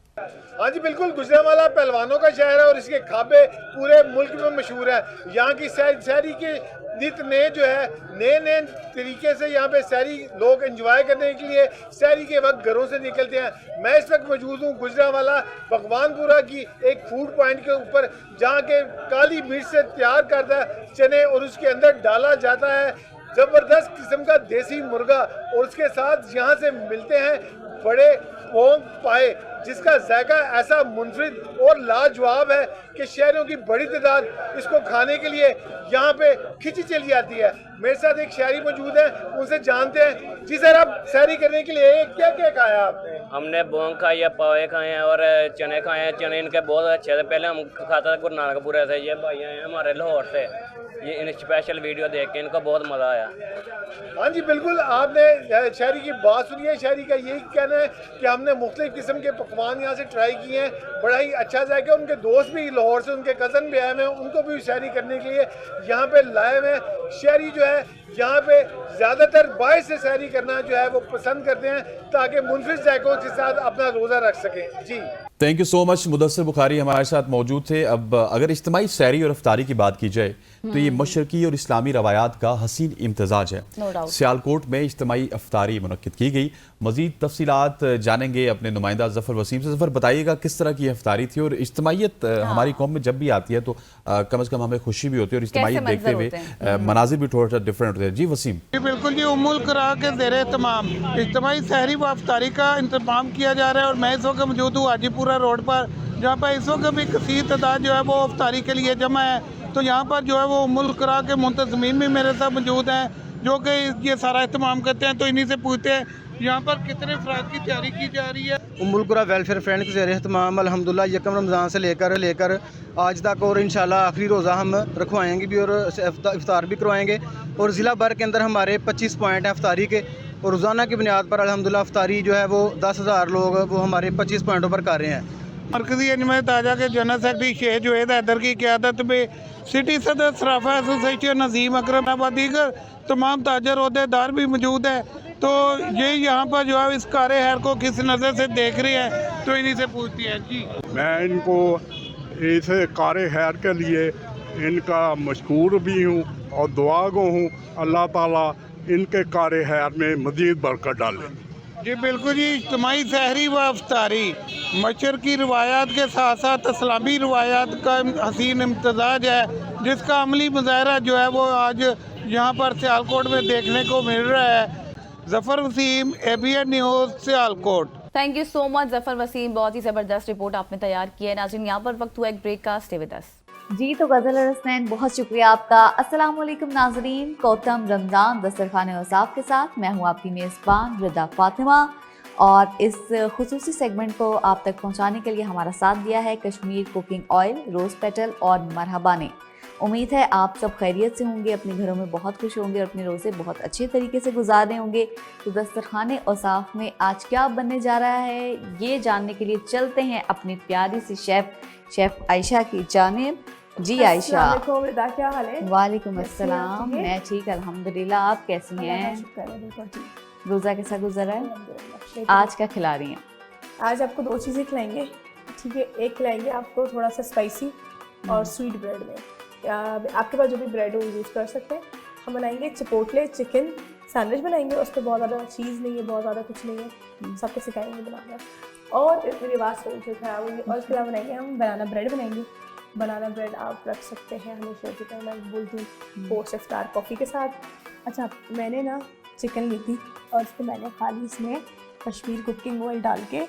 हाँ जी बिल्कुल, गुजरांवाला पहलवानों का शहर है और इसके खाबे पूरे मुल्क में मशहूर है। यहाँ की सहरी के नित नए जो है नए तरीके से यहाँ पे सहरी लोग एंजॉय करने के लिए सहरी के वक्त घरों से निकलते हैं। मैं इस वक्त मौजूद हूँ गुजरांवाला भगवानपुरा की एक फूड पॉइंट के ऊपर, जहाँ के काली मिर्च से तैयार करता चने और उसके अंदर डाला जाता है जबरदस्त किस्म का देसी मुर्गा, और उसके साथ यहाँ से मिलते हैं बड़े पोंग पाए जिसका जायका ऐसा मुनफरिद और लाजवाब है कि शहरों की बड़ी तादाद इसको खाने के लिए यहाँ पे खिंची चली जाती है। मेरे साथ एक शहरी मौजूद है, उनसे जानते हैं। जी सर, आप सहरी करने के लिए क्या क्या खाया आपने? हमने बोंग खाई है, पावे खाए हैं और चने खाए हैं। चने इनके बहुत अच्छे थे, पहले हम खाता था गुरु नानकपुर से। ये भाई हैं हमारे लाहौर से, ये इन स्पेशल वीडियो देख के इनको बहुत मज़ा आया। हाँ जी बिल्कुल, आपने शहरी की बात सुनी है। शहरी का यही कहना है कि हमने मुख्तलिफ किस्म के पकवान यहाँ से ट्राई किए हैं, बड़ा ही अच्छा जाएगा। उनके दोस्त भी लाहौर से, उनके कज़न भी आए हुए हैं, उनको भी शहरी करने के लिए यहाँ पे लाए हुए हैं। शहरी जो है यहाँ पे ज़्यादातर बाहर से सहरी करना जो है वो पसंद करते हैं ताकि मुनफरिद जायकों के साथ अपना रोज़ा रख सकें। जी thank you so much. Mudassir Bukhari हमारे साथ मौजूद थे। अब अगर इज्तिमाई सहरी और इफ्तारी की बात की जाए तो ये मशरकी और इस्लामी रवायात का हसीन इम्तजाज है। No doubt. सियालकोट में इज्तिमाई इफ्तारी मुनक्किद की गई। मजीद तफसीलात जानेंगे अपने नुमाइंदा जफर वसीम से। जफर, बताइएगा किस तरह की इफ्तारी थी, और इज्तिमाइयत हमारी कौम में जब भी आती है तो कम से कम हमें खुशी भी होती है और इज्तिमाइयत देखते हुए मनाजिर भी थोड़ा सा डिफरेंट होते हैं। जी वसीम। जी बिल्कुल जी, उम्मुल कुरा के ज़ेरे तमाम इज्तिमाई सहरी व अफ्तारी का इंतजाम किया जा रहा है और मैं इस वक्त मौजूद हूँ हाजीपुरा रोड पर, जहाँ पर इस वक्त भी कसीर तादाद जो है वो अफ्तारी के लिए जमा है। तो यहाँ पर जो है वो उम्मुल कुरा के मुंतज़मीन भी मेरे साथ मौजूद हैं जो कि ये सारा इस्तेमाल करते हैं। तो इन्हीं से पूछते हैं यहाँ पर कितने अफराद की तैयारी की जा रही है। उम्मुल कुरा वेलफेयर फ्रेंड के ज़रिए तमाम अल्हम्दुलिल्लाह यकम रमज़ान से लेकर आज तक और इंशाल्लाह आखिरी रोज़ा हम रखवाएंगे भी और इफ्तार भी करवाएंगे। और ज़िला भर के अंदर हमारे 25 पॉइंट हैं अफ्तारी के, और रोज़ाना की बुनियाद पर अल्हम्दुलिल्लाह अफ्तारी जो है वो 10,000 लोग वो हमारे 25 पॉइंटों पर कर रहे हैं। मरकज़ी अजमेर ताजा के जनरल सेक्रेटरी शेख जुवैद हैदर की क़यादत में सिटी सदर सराफा एसोसिएशन नज़ीम अकरम व दीगर तमाम ताजर अहदेदार भी मौजूद है। तो ये यहाँ पर जो है इस कारे हैर को किस नज़र से देख रहे हैं, तो इन्हीं से पूछती है। जी मैं इनको इस कारे हैर के लिए इनका मशकूर भी हूँ और दुआ गो हूँ। अल्लाह ताला इनके कारे हैर में मज़ीद बरकत डाले। जी बिल्कुल जी, इज्तिमाई सहरी व अफ्तारी मशरकी रवायात के साथ साथ इस्लामी रवायात का हसीन इम्तजाज है, जिसका अमली मुजाहरा जो है वो आज यहाँ पर सियालकोट में देखने को मिल रहा है। Zafar Wasim, ABN news, Sialkot. Thank you so much Zafar Wasim, बहुत ही ज़बरदस्त रिपोर्ट आपने तैयार की है। नाज़रीन, यहाँ पर वक्त हुआ एक ब्रेक का, स्टे विद अस। जी तो गज़ल हसनैन, बहुत शुक्रिया आपका। अस्सलाम वालेकुम नाजरीन, कौतम रमज़ान दस्तरखान औसाफ के साथ मैं हूँ आपकी मेज़बान रिदा फातिमा, और इस खुसूसी सेगमेंट को आप तक पहुँचाने के लिए हमारा साथ दिया है कश्मीर कुकिंग ऑयल, रोज़ पेटल और मरहबा ने। उम्मीद है आप सब खैरियत से होंगे, अपने घरों में बहुत खुश होंगे और अपने रोज़े बहुत अच्छे तरीके से गुजार रहे होंगे। तो दस्तरखान औसाफ में आज क्या बनने जा रहा है, ये जानने के लिए चलते हैं अपनी प्यारी सी शेफ़ आयशा की जानिब। जी आयशा, क्या हाल है? वालेकुम अस्सलाम, मैं ठीक अल्हम्दुलिल्लाह। आप कैसी हैं? रोज़ा कैसा गुजरा है? आज क्या खिला रही हैं? आज आपको 2 चीज़ें खिलाएंगे, ठीक है। एक खिलाएंगे आपको थोड़ा सा स्पाइसी और स्वीट ब्रेड में, आपके पास जो भी ब्रेड हो यूज़ कर सकते हैं। हम बनाएंगे चिपोटले चिकन सैंडविच बनाएंगे, उस पर बहुत ज़्यादा चीज़ नहीं है, बहुत ज़्यादा कुछ नहीं है, सबको सिखाएंगे बनाना। और मेरी बात सुन के खराब हुई। और उसके अलावा बनाएंगे हम बनाना ब्रेड बनाएंगे। बनाना ब्रेड आप रख सकते हैं हमेशा की तरह, मैं बोलती हूँ पोस्ट इफ्तार कॉफ़ी के साथ। अच्छा, मैंने ना चिकन ली थी और उसको मैंने खाली इसमें कश्मीर कुकिंग ऑयल डाल के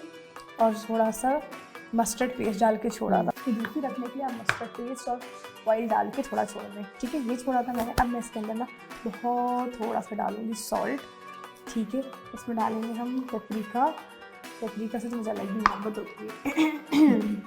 और थोड़ा सा मस्टर्ड पेस्ट डाल के छोड़ा था। दूसरी रखने के लिए आप मस्टर्ड पेस्ट और ऑयल डाल के थोड़ा छोड़ दें, ठीक है। ये छोड़ा था मैंने। अब मैं इसके अंदर ना बहुत थोड़ा सा डालूंगी सॉल्ट, ठीक है। इसमें डालेंगे हम पेपरिका से तो मुझे अलग भी मोहब्बत होती है।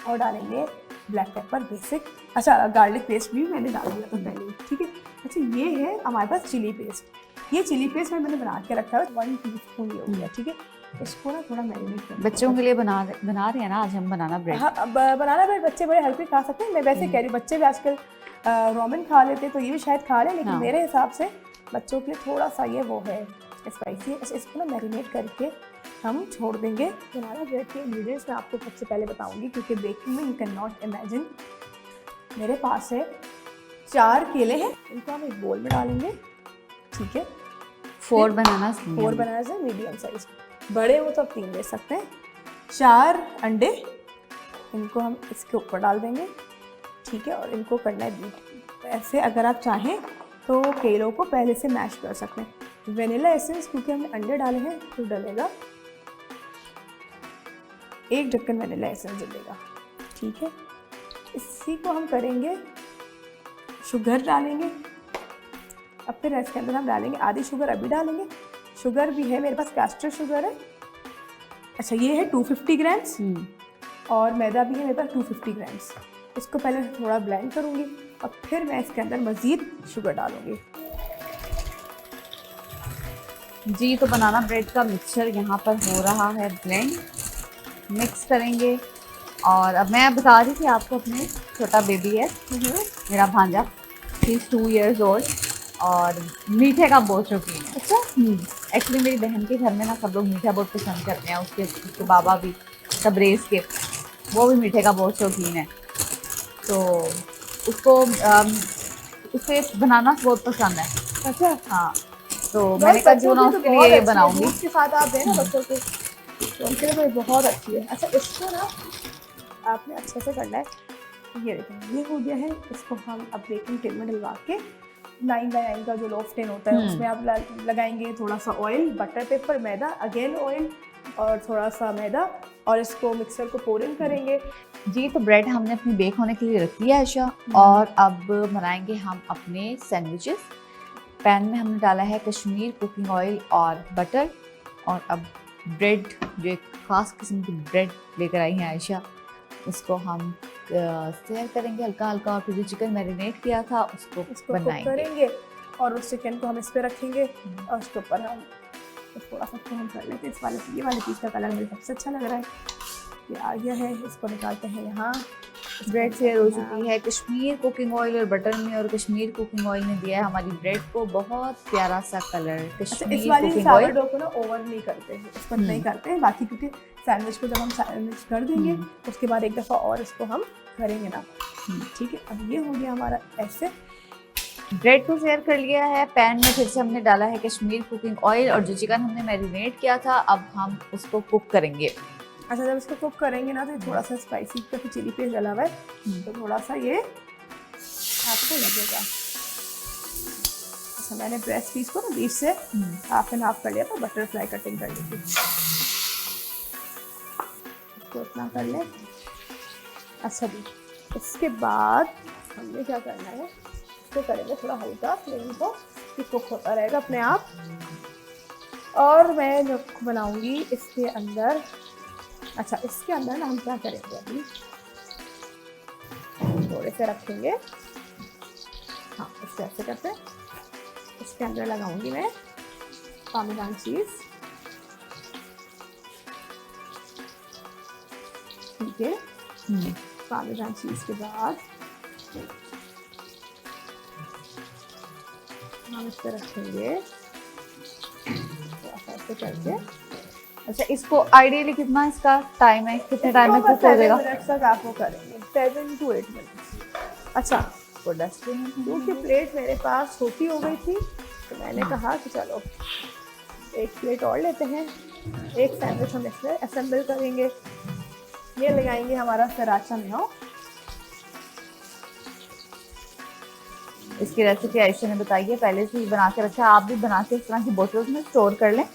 और डालेंगे ब्लैक पेपर बेसिक, अच्छा गार्लिक पेस्ट भी मैंने डाल दिया था पहले, ठीक है। अच्छा, ये है हमारे पास चिली पेस्ट। ये चिली पेस्ट मैंने बना के रखा है, 1 टीस्पून ये हो गया, ठीक है। इसको ना थोड़ा मैरिनेट करना। बच्चों के लिए बना रहे हैं ना आज हम बनाना ब्रेड। हाँ, बनाना ब्रेड बच्चे बड़े हल्के खा सकते हैं। मैं वैसे कह रही हूँ, बच्चे भी आजकल रोमन खा लेते तो ये भी शायद खा लें, लेकिन मेरे हिसाब से बच्चों के लिए थोड़ा सा ये वो है स्पाइसी। इसको ना मैरिनेट करके हम छोड़ देंगे। बनाना ब्रेड के इंग्रेडिएंट्स मैं आपको सबसे पहले बताऊंगी, क्योंकि बेकिंग में यू कैन नॉट इमेजिन। मेरे पास है 4 केले हैं, इनको हम एक बोल में डालेंगे, ठीक है। 4 बनाना है मीडियम साइज, बड़े हो तो आप 3 ले सकते हैं। 4 अंडे, इनको हम इसके ऊपर डाल देंगे, ठीक है। और इनको करना है बीट। ऐसे अगर आप चाहें तो केलों को पहले से मैश कर सकते हैं। वेनिला एसेंस, क्योंकि हमने अंडे डाले हैं तो डलेगा 1 ढक्कन वेनिला एसेंस डलेगा, ठीक है। इसी को हम करेंगे, शुगर डालेंगे। अब फिर इसके अंदर हम डालेंगे आधी शुगर, अभी डालेंगे। शुगर भी है मेरे पास, कैस्टर शुगर है। अच्छा, ये है 250 ग्राम्स और मैदा भी है मेरे पास 250 ग्राम्स। इसको पहले थोड़ा ब्लेंड करूँगी और फिर मैं इसके अंदर मज़ीद शुगर डालूँगी। जी तो बनाना ब्रेड का मिक्सचर यहाँ पर हो रहा है ब्लेंड, मिक्स करेंगे। और अब मैं बता रही थी आपको, अपने छोटा बेबी है मेरा भांजा, ही इज़ 2 years old और मीठे का बहुत शौकीन है। अच्छा, एक्चुअली मेरी बहन के घर में ना सब लोग मीठा बहुत पसंद करते हैं, उसके बाबा भी। तबरेज़ के, वो भी मीठे का बहुत शौकीन है, तो उसको उसे बनाना बहुत पसंद है। अच्छा हाँ, तो मैंने कहा क्यों ना उसके लिए ये बनाऊंगी। दूध के साथ आप दें ना बच्चों को, तो उनके लिए तो बहुत अच्छी है। अच्छा, इसको ना आपने अच्छे से करना है। ये देखें, ये हो गया है। इसको हम अब बेकिंग टिन में डलवा के 9 बाय 9 का जो लोफ टिन होता है उसमें आप लगाएंगे थोड़ा सा ऑयल, बटर पेपर, मैदा, अगेन ऑयल और थोड़ा सा मैदा, और इसको मिक्सर को पोर इन करेंगे। जी, तो ब्रेड हमने अपनी बेक होने के लिए रख दिया है आयशा, और अब बनाएंगे हम अपने सैंडविचेस। पैन में हमने डाला है कश्मीर कुकिंग ऑयल और बटर, और अब ब्रेड, जो एक ख़ास किस्म की ब्रेड लेकर आई हैं आयशा, उसको हम शेयर करेंगे हल्का हल्का, और फिर जो चिकन मैरिनेट किया था उसको बनाएंगे करेंगे, और उस चिकन को हम इस पे रखेंगे, और उसके ऊपर हम थोड़ा सा हम कर लेते हैं। इस वाले ये वाले पीस का कलर मुझे सबसे अच्छा लग रहा है, ये आ गया है। इसको निकालते हैं यहाँ। ब्रेड शेयर हो चुकी है कश्मीर कुकिंग ऑयल और बटर में, और कश्मीर कुकिंग ऑयल ने दिया है हमारी ब्रेड को बहुत प्यारा सा कलर। कश्मीर इस वाली कुकिंग सावर ऑयल डो को ना ओवन नहीं करते हैं, इसको नहीं करते हैं बाकी, क्योंकि सैंडविच को जब हम सैंडविच कर देंगे उसके बाद एक दफ़ा और इसको हम करेंगे ना। ठीक है, अब ये हो गया हमारा ऐसे। ब्रेड को शेयर कर लिया है। पैन में फिर से हमने डाला है कश्मीर कुकिंग ऑयल, और जो चिकन हमने मैरिनेट किया था अब हम उसको कुक करेंगे। अच्छा, जब इसको कुक करेंगे ना तो थोड़ा सा स्पाइसी, क्योंकि चिली पेस्ट डाला हुआ है तो थोड़ा सा ये आपको लगेगा। अच्छा, मैंने ब्रेस्ट पीस को ना बीच से हाफ एंड हाफ कर लिया था, बटरफ्लाई कटिंग कर ली थी, इसको इतना कर ले। अच्छा जी, इसके बाद हमने क्या करना है, इसको करेंगे थोड़ा हल्का फ्लेम को, कि कुक होता रहेगा अपने आप। और मैं जो बनाऊंगी इसके अंदर, अच्छा इसके अंदर ना हम क्या करेंगे, अभी थोड़े से रखेंगे, हाँ इससे ऐसे करते हैं। इसके अंदर लगाऊंगी मैं पार्मेजान चीज़, ठीक है। पार्मेजान चीज़ के बाद हम इस पर रखेंगे ऐसे करके। अच्छा, इसको आइडियली कितना इसका टाइम है, कितने टाइम में कुक हो जाएगा? 7 मिनट तक आपको करेंगे, 7 to 8 मिनट। अच्छा, क्योंकि प्लेट मेरे पास छोटी हो गई थी तो मैंने कहा कि चलो एक प्लेट और लेते हैं, एक सैंडविच हम इसमें असेंबल करेंगे। ये लगाएंगे हमारा सराचा मेयो। इसकी रेसिपी आयशा ने बताई है, पहले से ही बना के रखा है। आप भी बना के इस तरह की बोतल्स में स्टोर कर लें।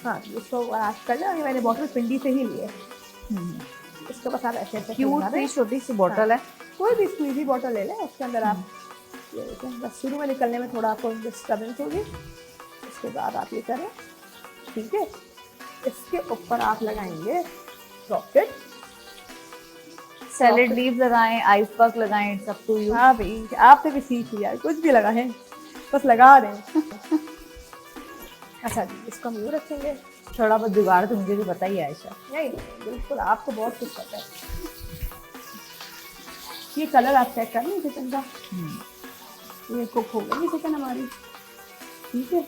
हाँ, इसको आप कर लें। मैंने बॉटल पिंडी से ही ली है, इसको बस आप ऐसे ऐसे क्यूट सी छोटी सी बॉटल है, कोई भी स्क्वीजी बॉटल ले लें, उसके अंदर आप ये देखें, बस शुरू में निकलने में थोड़ा आपको डिस्टर्बेंस होगी, उसके बाद आप ये करें, ठीक है। इसके ऊपर आप लगाएंगे रॉकेट, सैलेड लीव लगाएं, आइस पक लगाएं, इट्स अप टू यू। हाँ भाई, आपने भी सीख लिया, कुछ भी लगाएं, बस लगा दें। अच्छा जी, इसको हम यूँ रखेंगे। थोड़ा बहुत जुगाड़ तो मुझे भी पता ही है आयशा। नहीं, बिल्कुल आपको बहुत कुछ पता है। ये कलर आप चेक कर लें चिकन का, ये कुक हो गई चिकन हमारी, ठीक है।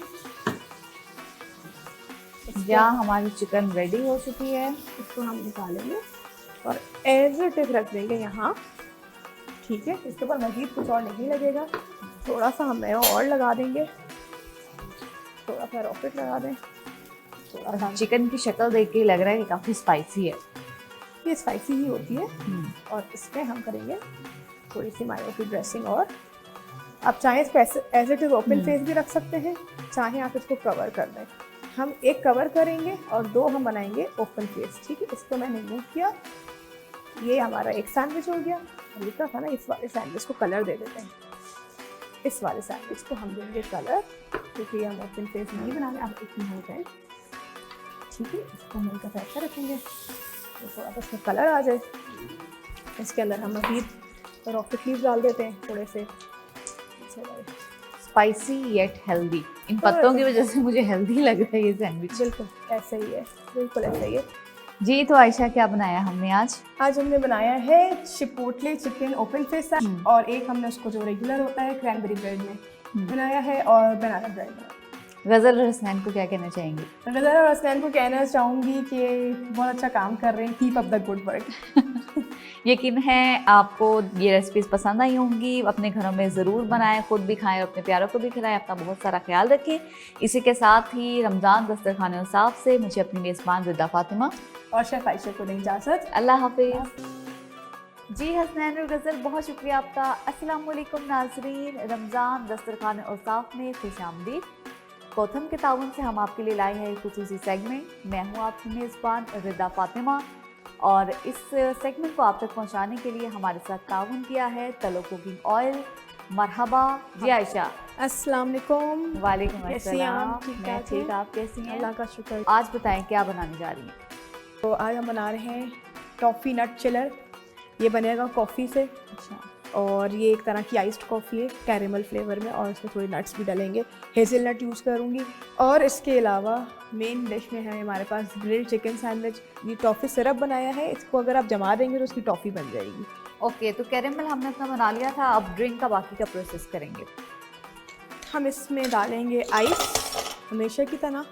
यहाँ हमारी चिकन रेडी हो चुकी है, इसको हम निकालेंगे और एज इट इज रख देंगे यहाँ, ठीक है। इसके ऊपर मज़ीद कुछ और नहीं लगेगा, थोड़ा सा हम मेयो और लगा देंगे, थोड़ा सा रॉकेट लगा दें, थोड़ा सा। चिकन की शक्ल देख के लग रहा है कि काफ़ी स्पाइसी है। ये स्पाइसी ही होती है। और इसमें हम करेंगे थोड़ी सी मायो की ड्रेसिंग, और आप चाहें इसको as it is open face भी रख सकते हैं, चाहें आप इसको कवर कर दें। हम एक कवर करेंगे और 2 हम बनाएंगे ओपन फेस, ठीक है। इसको मैंने मूव किया, ये हमारा एक सैंडविच हो गया। हल्का था ना, इस वाले सैंडविच को कलर दे देते हैं। इस वाले सैंडविच को हम देंगे कलर, क्योंकि हम ओपन फेस नहीं बनाने, आप इतनी हो जाए, ठीक है। इसको हम इनका ऐसा रखेंगे तो थोड़ा सा इसमें कलर आ जाए। इसके अंदर हम मज़ीद रॉकेट लीव डाल देते हैं थोड़े से, स्पाइसी येट हेल्दी। इन पत्तों की वजह से मुझे हेल्दी लग रहा है ये सैंडविच। बिल्कुल ऐसा ही है, बिल्कुल ऐसा ही है जी। तो आयशा, क्या बनाया हमने आज? आज हमने बनाया है चिपोटले चिकन ओपन फेस, और एक हमने उसको जो रेगुलर होता है क्रैनबेरी ब्रेड में बनाया है, और बनाना ब्रेड। गज़ल और हसनैन को क्या कहना चाहेंगे? गज़ल और हसनैन को कहना चाहूँगी कि बहुत अच्छा काम कर रहे हैं, keep up the good work. यकीन है आपको ये रेसिपीज़ पसंद आई होंगी, अपने घरों में ज़रूर बनाएं, खुद भी खाएं और अपने प्यारों को भी खिलाएं, अपना बहुत सारा ख्याल रखें। इसी के साथ ही रमज़ान दस्तरखान औसाफ से मुझे अपनी मेज़बान रिदा फातिमा और शेफ आयशा को नहीं इजाज़त। अल्लाह हाफिज़। जी हसनैन और गज़ल, बहुत शुक्रिया आपका। अस्सलाम वालेकुम नाज़रीन, रमज़ान दस्तरखान औसाफ में खुशामदीद। कोथम के ताउन से हम आपके लिए लाए हैं एक खुसूसी सेगमेंट। मैं हूँ आपकी मेज़बान रिदा फातिमा और इस सेगमेंट को आप तक पहुँचाने के लिए हमारे साथ ताउन किया है तलो कुकिंग ऑयल। मरहबा जी आयशा। अस्सलाम वालेकुम। वालेकुम कैसी हैं अस्सलाम। आप? ठीक मैं ठाक ठीक, हैं? आप कैसी हैं? अल्लाह का शुक्र। आज बताएं क्या बनाने जा रही हैं? तो आज हम बना रहे हैं टॉफ़ी नट चिलर। ये बनेगा कॉफ़ी से। अच्छा। और ये एक तरह की आइस्ड कॉफ़ी है कैरेमल फ्लेवर में, और इसमें थोड़े नट्स भी डलेंगे। हेज़लनट यूज़ करूँगी। और इसके अलावा मेन डिश में है हमारे पास ग्रिल्ड चिकन सैंडविच। ये टॉफ़ी सिरप बनाया है, इसको अगर आप जमा देंगे तो उसकी टॉफ़ी बन जाएगी। ओके, तो कैरेमल हमने अपना बना लिया था, अब ड्रिंक का बाकी का प्रोसेस करेंगे। हम इसमें डालेंगे आइस हमेशा की तरह।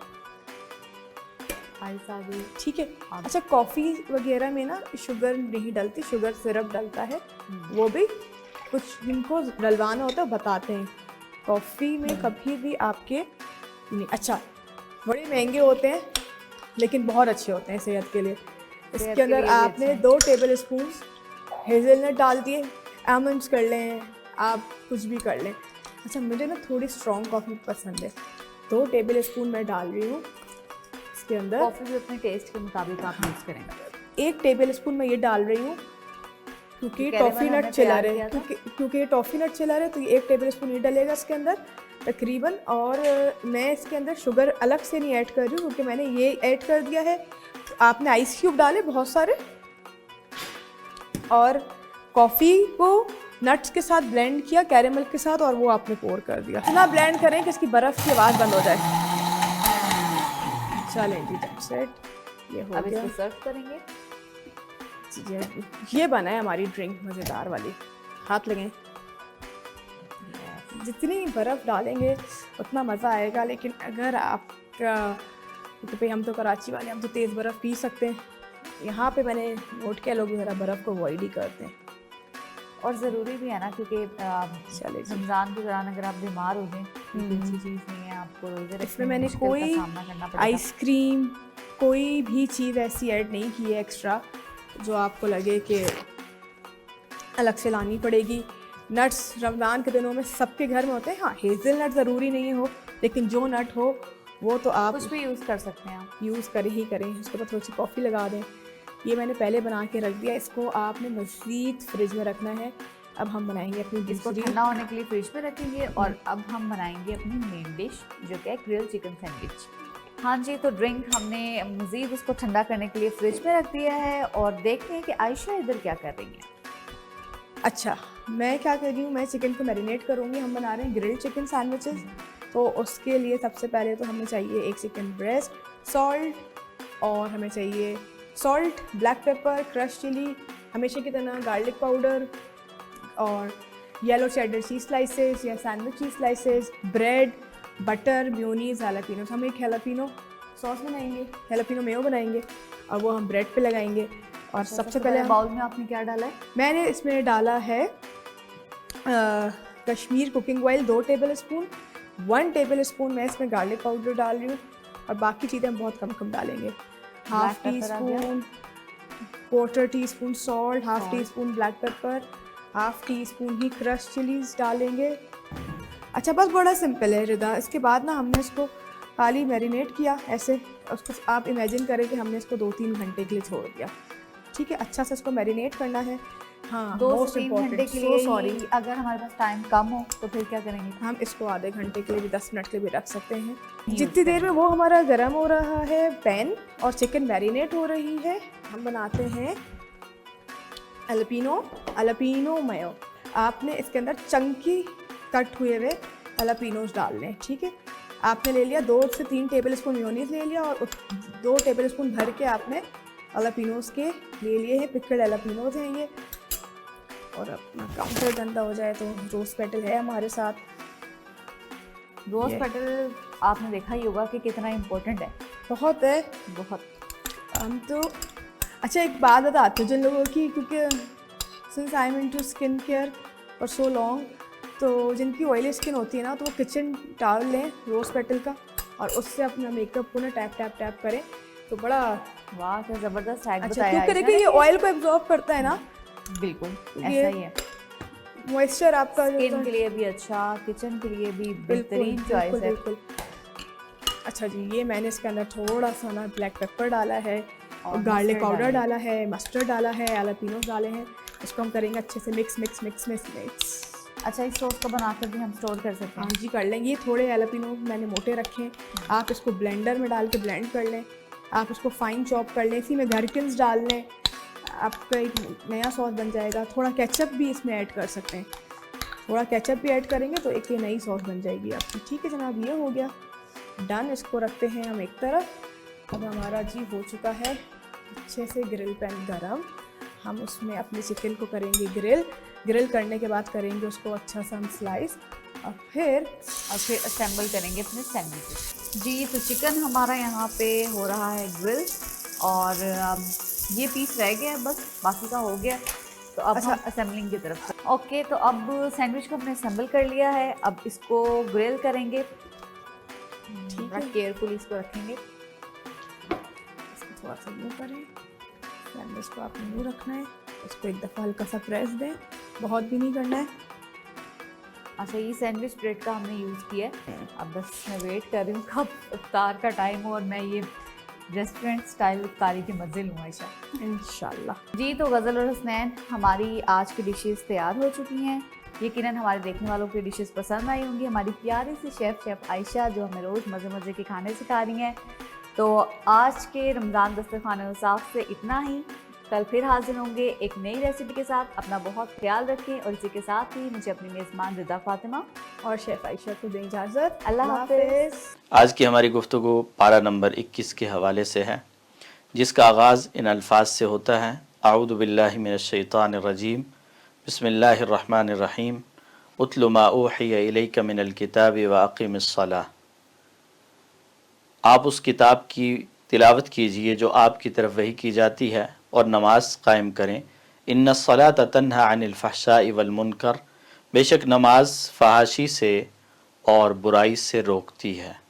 आइस आ गई। ठीक है। अच्छा, कॉफ़ी वगैरह में ना शुगर नहीं डलती, शुगर सिरप डलता है। वो भी कुछ जिनको डलवाना होता है बताते हैं। कॉफ़ी में कभी भी आपके नहीं, अच्छा बड़े महंगे होते हैं लेकिन बहुत अच्छे होते हैं सेहत के लिए। इसके अंदर आपने 2 टेबल स्पून हेज़लनट डाल दिए, आमंड्स कर लें, आप कुछ भी कर लें। अच्छा, मुझे ना थोड़ी स्ट्रॉन्ग कॉफ़ी पसंद है, 2 टेबल स्पून मैं डाल रही हूँ इसके अंदर। कॉफ़ी भी अपने टेस्ट के मुताबिक आप यूज़ करेंगे। 1 टेबल स्पून मैं ये डाल रही हूँ क्योंकि टॉफ़ी नट चिलर है, क्योंकि टॉफ़ी नट चिलर है तो ये 1 टेबल स्पून ये डलेगा इसके अंदर तकरीबन। और मैं इसके अंदर शुगर अलग से नहीं ऐड कर रही हूँ क्योंकि मैंने ये ऐड कर दिया है। आपने आइस क्यूब डाले बहुत सारे और कॉफ़ी को नट्स के साथ ब्लेंड किया कैरेमल के साथ, और वो आपने पोर कर दिया। इतना ब्लेंड करें कि इसकी बर्फ़ की आवाज़ बंद हो जाए। चलें जी, दैट्स इट, ये हो अब गया। इसको सर्व करेंगे। ये बना है हमारी ड्रिंक मज़ेदार वाली। हाथ लगाएं। जितनी बर्फ़ डालेंगे उतना मज़ा आएगा, लेकिन अगर आप तो भाई हम तो कराची वाले, हम तो तेज़ बर्फ़ पी सकते हैं। यहाँ पे मैंने नोट किया लोग ज़रा बर्फ़ को अवॉइड ही करते हैं। और ज़रूरी भी है ना, क्योंकि चले रमज़ान के दौरान अगर आप बीमार हो जाएं कोई अच्छी चीज़ नहीं है, आपको रोज़े इसमें मैंने कोई सामना करना पड़ेगा। आइसक्रीम कोई भी चीज़ ऐसी ऐड नहीं की है एक्स्ट्रा जो आपको लगे कि अलग से लानी पड़ेगी। नट्स रमज़ान के दिनों में सबके घर में होते हैं। हाँ, हेज़लनट ज़रूरी नहीं हो, लेकिन जो नट हो वो तो आप कुछ भी यूज़ कर सकते हैं। आप यूज़ करें ही करें। उसके बाद थोड़ी सी कॉफ़ी लगा दें। ये मैंने पहले बना के रख दिया, इसको आपने मज़ीद फ्रिज में रखना है। अब हम बनाएंगे अपनी इसको दूसरी, ठंडा होने के लिए फ्रिज में रखेंगे और अब हम बनाएंगे अपनी मेन डिश जो कि है ग्रिल्ड चिकन सैंडविच। हाँ जी, तो ड्रिंक हमने मज़ीद उसको ठंडा करने के लिए फ्रिज में रख दिया है और देखते हैं कि आयशा इधर क्या कर रही है। अच्छा, मैं क्या कर रही हूँ, मैं चिकन को मैरिनेट करूँगी। हम बना रहे हैं ग्रिल्ड चिकन सैंडविचेस। तो उसके लिए सबसे पहले तो हमें चाहिए 1 चिकन ब्रेस्ट, सॉल्ट, और हमें चाहिए salt, black pepper, crush chilli, हमेशा की तरह गार्लिक पाउडर, और येलो चेडर चीज़ स्लाइसेस या sandwich cheese slices, bread, butter, mayonnaise, jalapeno. हम एक हैलापिनो सॉस बनाएंगे, हैलापिनो मेयो बनाएंगे और वो हम ब्रेड पे लगाएंगे। और सबसे पहले बाउल में आपने क्या डाला है? मैंने इसमें डाला है Kashmir cooking oil 2 table spoon, 1 table spoon मैं इसमें गार्लिक पाउडर डाल रही हूँ, और बाकी चीज़ें हम बहुत कम कम डालेंगे। Half teaspoon, 1/4 teaspoon salt, half teaspoon black pepper, half teaspoon ही क्रश चिलीज डालेंगे। अच्छा, बस बड़ा सिंपल है रिदा। इसके बाद ना हमने इसको खाली मैरिनेट किया ऐसे, उसको आप इमेजिन करें कि हमने इसको 2-3 घंटे के लिए छोड़ दिया। ठीक है, अच्छा से इसको मैरिनेट करना है। हाँ, 2 से 3 घंटे के लिए। सॉरी, अगर हमारे पास टाइम कम हो तो फिर क्या करेंगे? हम इसको आधे घंटे के लिए भी 10 मिनट के लिए भी रख सकते हैं। जितनी देर में वो हमारा गर्म हो रहा है पैन और चिकन मैरिनेट हो रही है, हम बनाते हैं अलापिनो मेयो। आपने इसके अंदर चंकी कट हुए हुए अलापिनोज डाल लें। ठीक है, आपने ले लिया 2 से 3 टेबल स्पून मेयोनीज ले लिया, और 2 टेबल स्पून भर के आपने अलापिनोज के ले लिए हैं। पिकल्ड अलापिनोज हैं ये। और अपना काउंटर गंदा हो जाए तो रोज़ पेटल है हमारे साथ, रोज ये। पेटल आपने देखा ही होगा कि कितना इम्पोर्टेंट है, बहुत है। बहुत। हम तो अच्छा एक बात बताती हूँ जिन लोगों की, क्योंकि since I am into skin care for so long, तो जिनकी ऑयली स्किन होती है ना, तो वो किचन टॉवल लें रोज़ पेटल का और उससे अपना मेकअप को ना टैप टैप टैप करें तो बड़ा वाह क्या ज़बरदस्त हैक अच्छा, बताया क्योंकि आयशा देखिए ने ये कि- ऑयल को एब्जॉर्ब करता है ना, बिल्कुल ये ऐसा ही है। मॉइस्चर आपका जो स्किन तो- के लिए भी अच्छा, किचन के लिए भी बिल्कुल बेहतरीन चॉइस बिल्कुल है। बिल्कुल। अच्छा जी, ये मैंने इसके अंदर थोड़ा सा ना ब्लैक पेपर डाला है और गार्लिक मस्टर्ड पाउडर डालेंगे। डाला है, मस्टर्ड डाला है, एलापिनोस डाले हैं। इसको हम करेंगे अच्छे से mix mix mix mix mix. अच्छा, इस सॉस को बनाकर भी हम स्टोर कर सकते हाँ हैं। जी कर लेंगे। ये थोड़े एलापिनो मैंने मोटे रखे हैं, आप इसको ब्लेंडर में डाल के ब्लेंड कर लें, आप इसको फाइन चॉप कर लें, इसी में गरकिन्स डाल लें, आपका एक नया सॉस बन जाएगा। थोड़ा केचप भी इसमें ऐड कर सकते हैं, थोड़ा केचप भी ऐड करेंगे तो एक ये नई सॉस बन जाएगी आपकी। ठीक है जनाब, ये हो गया डन। इसको रखते हैं हम एक तरफ। अब हमारा जी हो चुका है अच्छे से ग्रिल पैन गरम, हम उसमें अपने चिकन को करेंगे ग्रिल करने के बाद करेंगे उसको अच्छा सा हम स्लाइस और फिर असेंबल करेंगे अपने सैंडविचेस। जी तो चिकन हमारा यहाँ पे हो रहा है ग्रिल और ये पीस रह गया है बस, बाकी का हो गया। तो अब अच्छा। हम असेंबलिंग की तरफ। ओके, तो अब सैंडविच को हमने असेंबल कर लिया है, अब इसको ग्रिल करेंगे। ठीक बड़ा है, केयरफुली इसको रखेंगे। इसको थोड़ा सा यूँ करें, सैंडविच को आपने यूँ रखना है, इसको एक दफ़ा हल्का सा प्रेस दें, बहुत भी नहीं करना है। अच्छा, ये सैंडविच ब्रेड का हमने यूज़ किया है। अब बस मैं वेट कर रही हूँ कब इफ्तार का टाइम हो और मैं ये रेस्टोरेंट स्टाइल इफ्तारी के मज़े लूँ आयशा। इंशाल्लाह। जी तो गज़ल और हसनैन, हमारी आज की डिशेस तैयार हो चुकी हैं। यकीनन हमारे देखने वालों को डिशेस पसंद आई होंगी। हमारी प्यारी सी शेफ़ आयशा जो हमें रोज़ मज़े मज़े के खाने सिखा रही हैं। तो आज के रमज़ान दस्तरखाने साफ से इतना ही। कल फिर हाजिर होंगे एक नई रेसिपी के साथ। अपना बहुत ख्याल रखें और इसी के साथ ही मुझे अपनी मेज़बान रिदा फातिमा और शेफ़ आयशा को दें इजाज़त। अल्लाह हाफ़िज़। आज की हमारी गुफ्तगू पारा नंबर 21 के हवाले से है, जिसका आगाज़ इन अल्फाज से होता है, आऊज़ु बिल्लाहि मिनश शैतानिर रजीम, बिस्मिल्लाहिर रहमानिर रहीम, उतलु मा ऊहिया इलैका मिनल किताबि व अक़िमिस सलाह। आप उस किताब की तिलावत कीजिए जो आपकी तरफ वही की जाती है और नमाज कायम करें। इन्ना सलात तन्हा अनिल फहशाई वल मुनकर, बेशक नमाज फहाशी से और बुराई से रोकती है।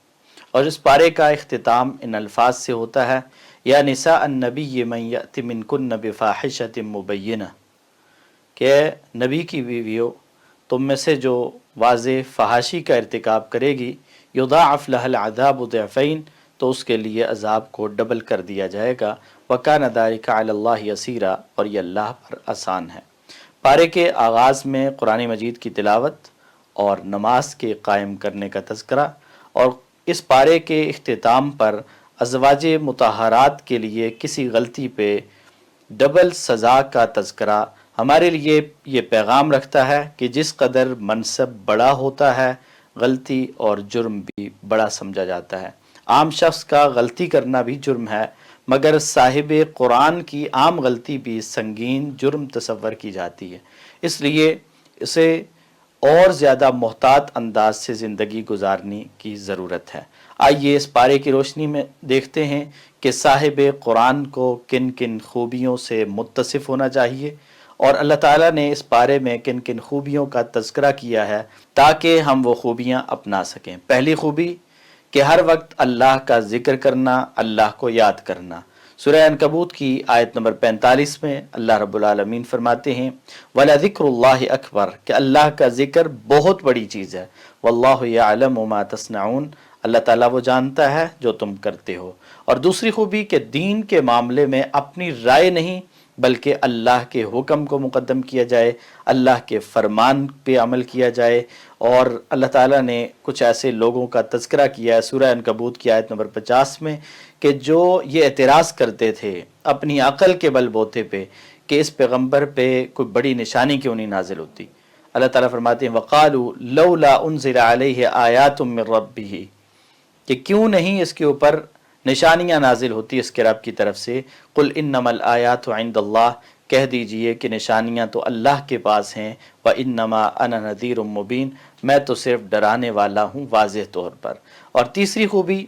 और इस पारे का इख्तिताम इन अल्फाज से होता है, या निसा अन्नबी मन यअति मिनकुन्न बिफाहिशतिन मुबय्यिना, कि नबी की बीवियों तुम में से जो वाज़े फ़हाशी का इर्तिकाब करेगी, युदाअफ़ लहल अज़ाबु ज़िअफ़ैन, तो उसके लिए अज़ाब को डबल कर दिया जाएगा। वकान ज़ालिका अलल्लाहि यसीरा, और ये अल्लाह पर आसान है। पारे के आगाज़ में कुरान मजीद की तिलावत और नमाज के कायम करने का तज़किरा, और इस पारे के इख्तिताम पर अज़वाजे मुताहरात के लिए किसी गलती पे डबल सज़ा का तज़किरा हमारे लिए ये पैगाम रखता है कि जिस कदर मनसब बड़ा होता है, गलती और जुर्म भी बड़ा समझा जाता है। आम शख्स का गलती करना भी जुर्म है, मगर साहिब कुरान की आम गलती भी संगीन जुर्म तसव्वुर की जाती है। इसलिए इसे और ज़्यादा मोहतात अंदाज से ज़िंदगी गुजारने की ज़रूरत है। आइए इस पारे की रोशनी में देखते हैं कि साहिब कुरान को किन किन खूबियों से मुत्तसिफ़ होना चाहिए और अल्लाह ताला ने इस पारे में किन किन खूबियों का तज़किरा किया है ताकि हम वो खूबियाँ अपना सकें। पहली खूबी कि हर वक्त अल्लाह का ज़िक्र करना, अल्लाह को याद करना। सूरह अनकबूत की आयत नंबर 45 में अल्लाह रब्बुल आलमीन फरमाते हैं, वला ज़िक्रुल्लाहि अकबर, कि अल्लाह का ज़िक्र बहुत बड़ी चीज़ है। वल्लाहु यअलमु मा तस्नऊन, अल्लाह ताला वो जानता है जो तुम करते हो। और दूसरी खूबी कि दीन के मामले में अपनी राय नहीं बल्कि अल्लाह के हुक्म को मुकद्दम किया जाए, अल्लाह के फरमान पे अमल किया जाए। और अल्लाह ताला ने कुछ ऐसे लोगों का तज़किरा किया है सूरह अनकबूत की आयत नंबर 50 में कि जो ये एतराज़ करते थे अपनी अक़ल के बलबूते पे कि इस पैगम्बर पे कोई बड़ी निशानी क्यों नहीं नाजिल होती। अल्लाह ताला फरमाते हैं, वक़ालू लौला उन्ज़िला अलैहि आयातुम मिर रब्बिही, कि क्यों नहीं इसके ऊपर निशानियाँ नाजिल होती इसके रब की तरफ से। कुल इन्नमल आयातु इंदल्लाह, कह दीजिए कि निशानियाँ तो अल्लाह के पास हैं। व इन्नमा अना नज़ीरुम मुबीन, मैं तो सिर्फ डराने वाला हूँ वाज़ेह तौर पर। और तीसरी खूबी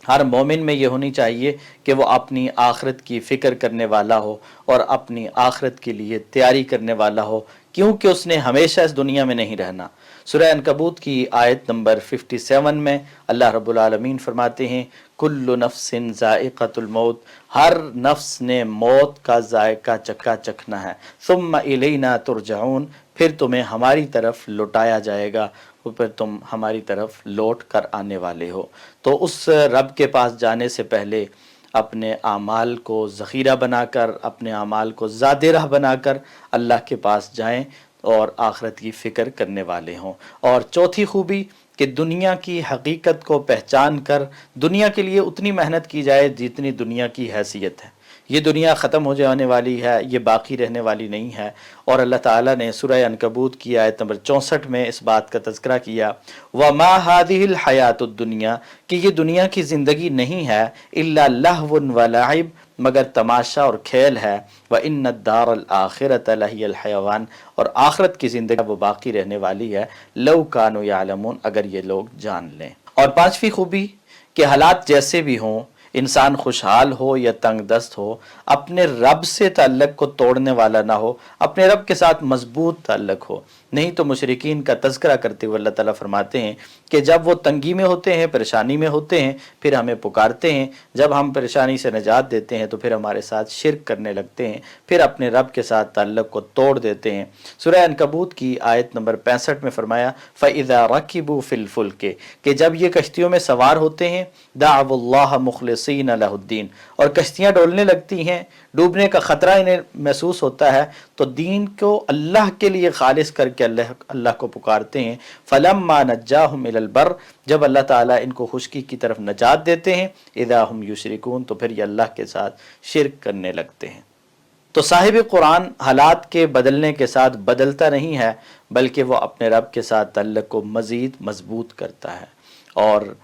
हर मोमिन में ये होनी चाहिए कि वो अपनी आखिरत की फ़िक्र करने वाला हो और अपनी आखिरत के लिए तैयारी करने वाला हो, क्योंकि उसने हमेशा इस दुनिया में नहीं रहना। सूरह अनकबूत की आयत नंबर 57 में अल्लाह रब्बुल आलमीन फरमाते हैं, कुल्लु नफ्सिन ज़ाइक़तुल मौत, हर नफ्स ने मौत का जायका चखा चखना है। सुम्मा इलैना तुरजाऊन, फिर तुम्हें हमारी तरफ लौटाया जाएगा, फिर तुम हमारी तरफ लौट कर आने वाले हो। तो उस रब के पास जाने से पहले अपने आमाल को ज़ख़ीरा बनाकर, अपने आमाल को ज़ादिरा बनाकर अल्लाह के पास जाएं और आखिरत की फ़िक्र करने वाले हों। और चौथी खूबी कि दुनिया की हकीकत को पहचान कर दुनिया के लिए उतनी मेहनत की जाए जितनी दुनिया की हैसियत है। ये दुनिया ख़त्म हो जाने वाली है, ये बाकी रहने वाली नहीं है। और अल्लाह ताला ने सूरह अनकबूत की आयत नंबर 64 में इस बात का तज़किरा किया, व मा हादिहिल हयातुद दुनिया, कि ये दुनिया की ज़िंदगी नहीं है, इल्ला लहवुन व लइब, मगर तमाशा और खेल है। व इन्नद दारल आखिरत लहियल हयवान, और आखिरत की ज़िंदगी वो बाकी रहने वाली है। लौ कानू यालमून, अगर ये लोग जान लें। और पाँचवीं खूबी कि हालात जैसे भी हों, इंसान खुशहाल हो या तंग दस्त हो, अपने रब से ताल्लुक़ को तोड़ने वाला ना हो, अपने रब के साथ मजबूत ताल्लुक़ हो। नहीं तो मुशरिकीन का तज़किरा करते हुए अल्लाह ताला फरमाते हैं कि जब वो तंगी में होते हैं, परेशानी में होते हैं, फिर हमें पुकारते हैं, जब हम परेशानी से निजात देते हैं तो फिर हमारे साथ शिर्क करने लगते हैं, फिर अपने रब के साथ ताल्लुक़ को तोड़ देते हैं। सूरह अनकबूत की आयत नंबर 65 में फरमाया, फ़इज़ा रकिबू फ़िल फुल्क, कि जब ये कश्तियों में सवार होते हैं, दाअवुल्लाह मुखलिसीन लहुद्दीन, और कश्तियाँ डोलने लगती हैं, डूबने का ख़तरा इन्हें महसूस होता है, तो दीन को अल्लाह के लिए खालिस करके अल्लाह को पुकारते हैं। फलम्मा नज्जाहुम इलल बर, जब अल्लाह ताला इनको खुशकी की तरफ नजात देते हैं, इज़ा हुम युशरिकून, तो फिर ये अल्लाह के साथ शिर्क करने लगते हैं। तो साहिब कुरान हालात के बदलने के साथ बदलता नहीं है, बल्कि वो अपने रब के साथ ताल्लुक़ को मज़ीद मजबूत करता है। और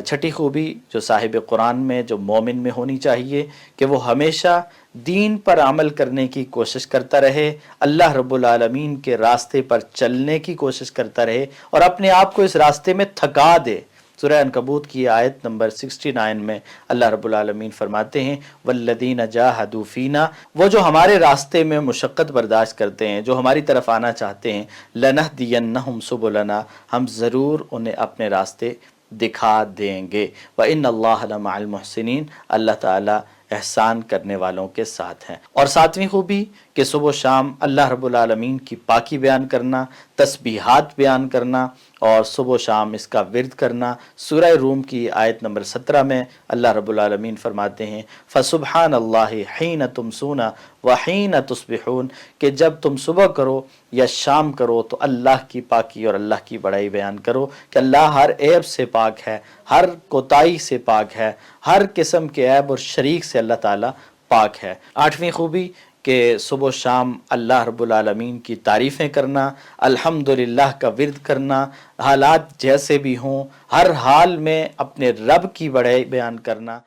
छठी खूबी जो साहिब कुरान में, जो मोमिन में होनी चाहिए, कि वो हमेशा दीन पर अमल करने की कोशिश करता रहे, अल्लाह रब्बुल आलमीन के रास्ते पर चलने की कोशिश करता रहे और अपने आप को इस रास्ते में थका दे। सूरह अनकबूत की आयत नंबर 69 में अल्लाह रब्बुल आलमीन फरमाते हैं, वल्लदीन जाहदू फीना, वो जो हमारे रास्ते में मुशक्क़त बर्दाश्त करते हैं, जो हमारी तरफ आना चाहते हैं, लनहदियन्नहुम सुबुलना, हम ज़रूर उन्हें अपने रास्ते दिखा देंगे। व इन्नल्लाह लमअल मुहसिनीन, अल्लाह ताला एहसान करने वालों के साथ हैं। और सातवीं खूबी कि सुबह शाम अल्लाह रब्बुल आलमीन की पाकी बयान करना, तस्बीहात बयान करना और सुबह शाम इसका विर्द करना। सूरह रूम की आयत नंबर 17 में अल्लाह रब्बुल आलमीन फरमाते हैं, फ़सुब्हानल्लाहिहीन तुमसूना व हीन तुस्बिहून, कि जब तुम सुबह करो या शाम करो तो अल्लाह की पाकी और अल्लाह की बड़ाई बयान करो कि अल्लाह हर ऐब से पाक है, हर कोताही से पाक है, हर किस्म के ऐब और शरीक से अल्लाह ताला पाक है। आठवीं खूबी कि सुबह शाम अल्लाह रब्बुल आलमीन की तारीफ़ें करना, अल्हम्दुलिल्लाह का विर्द करना, हालात जैसे भी हों हर हाल में अपने रब की बड़ाई बयान करना।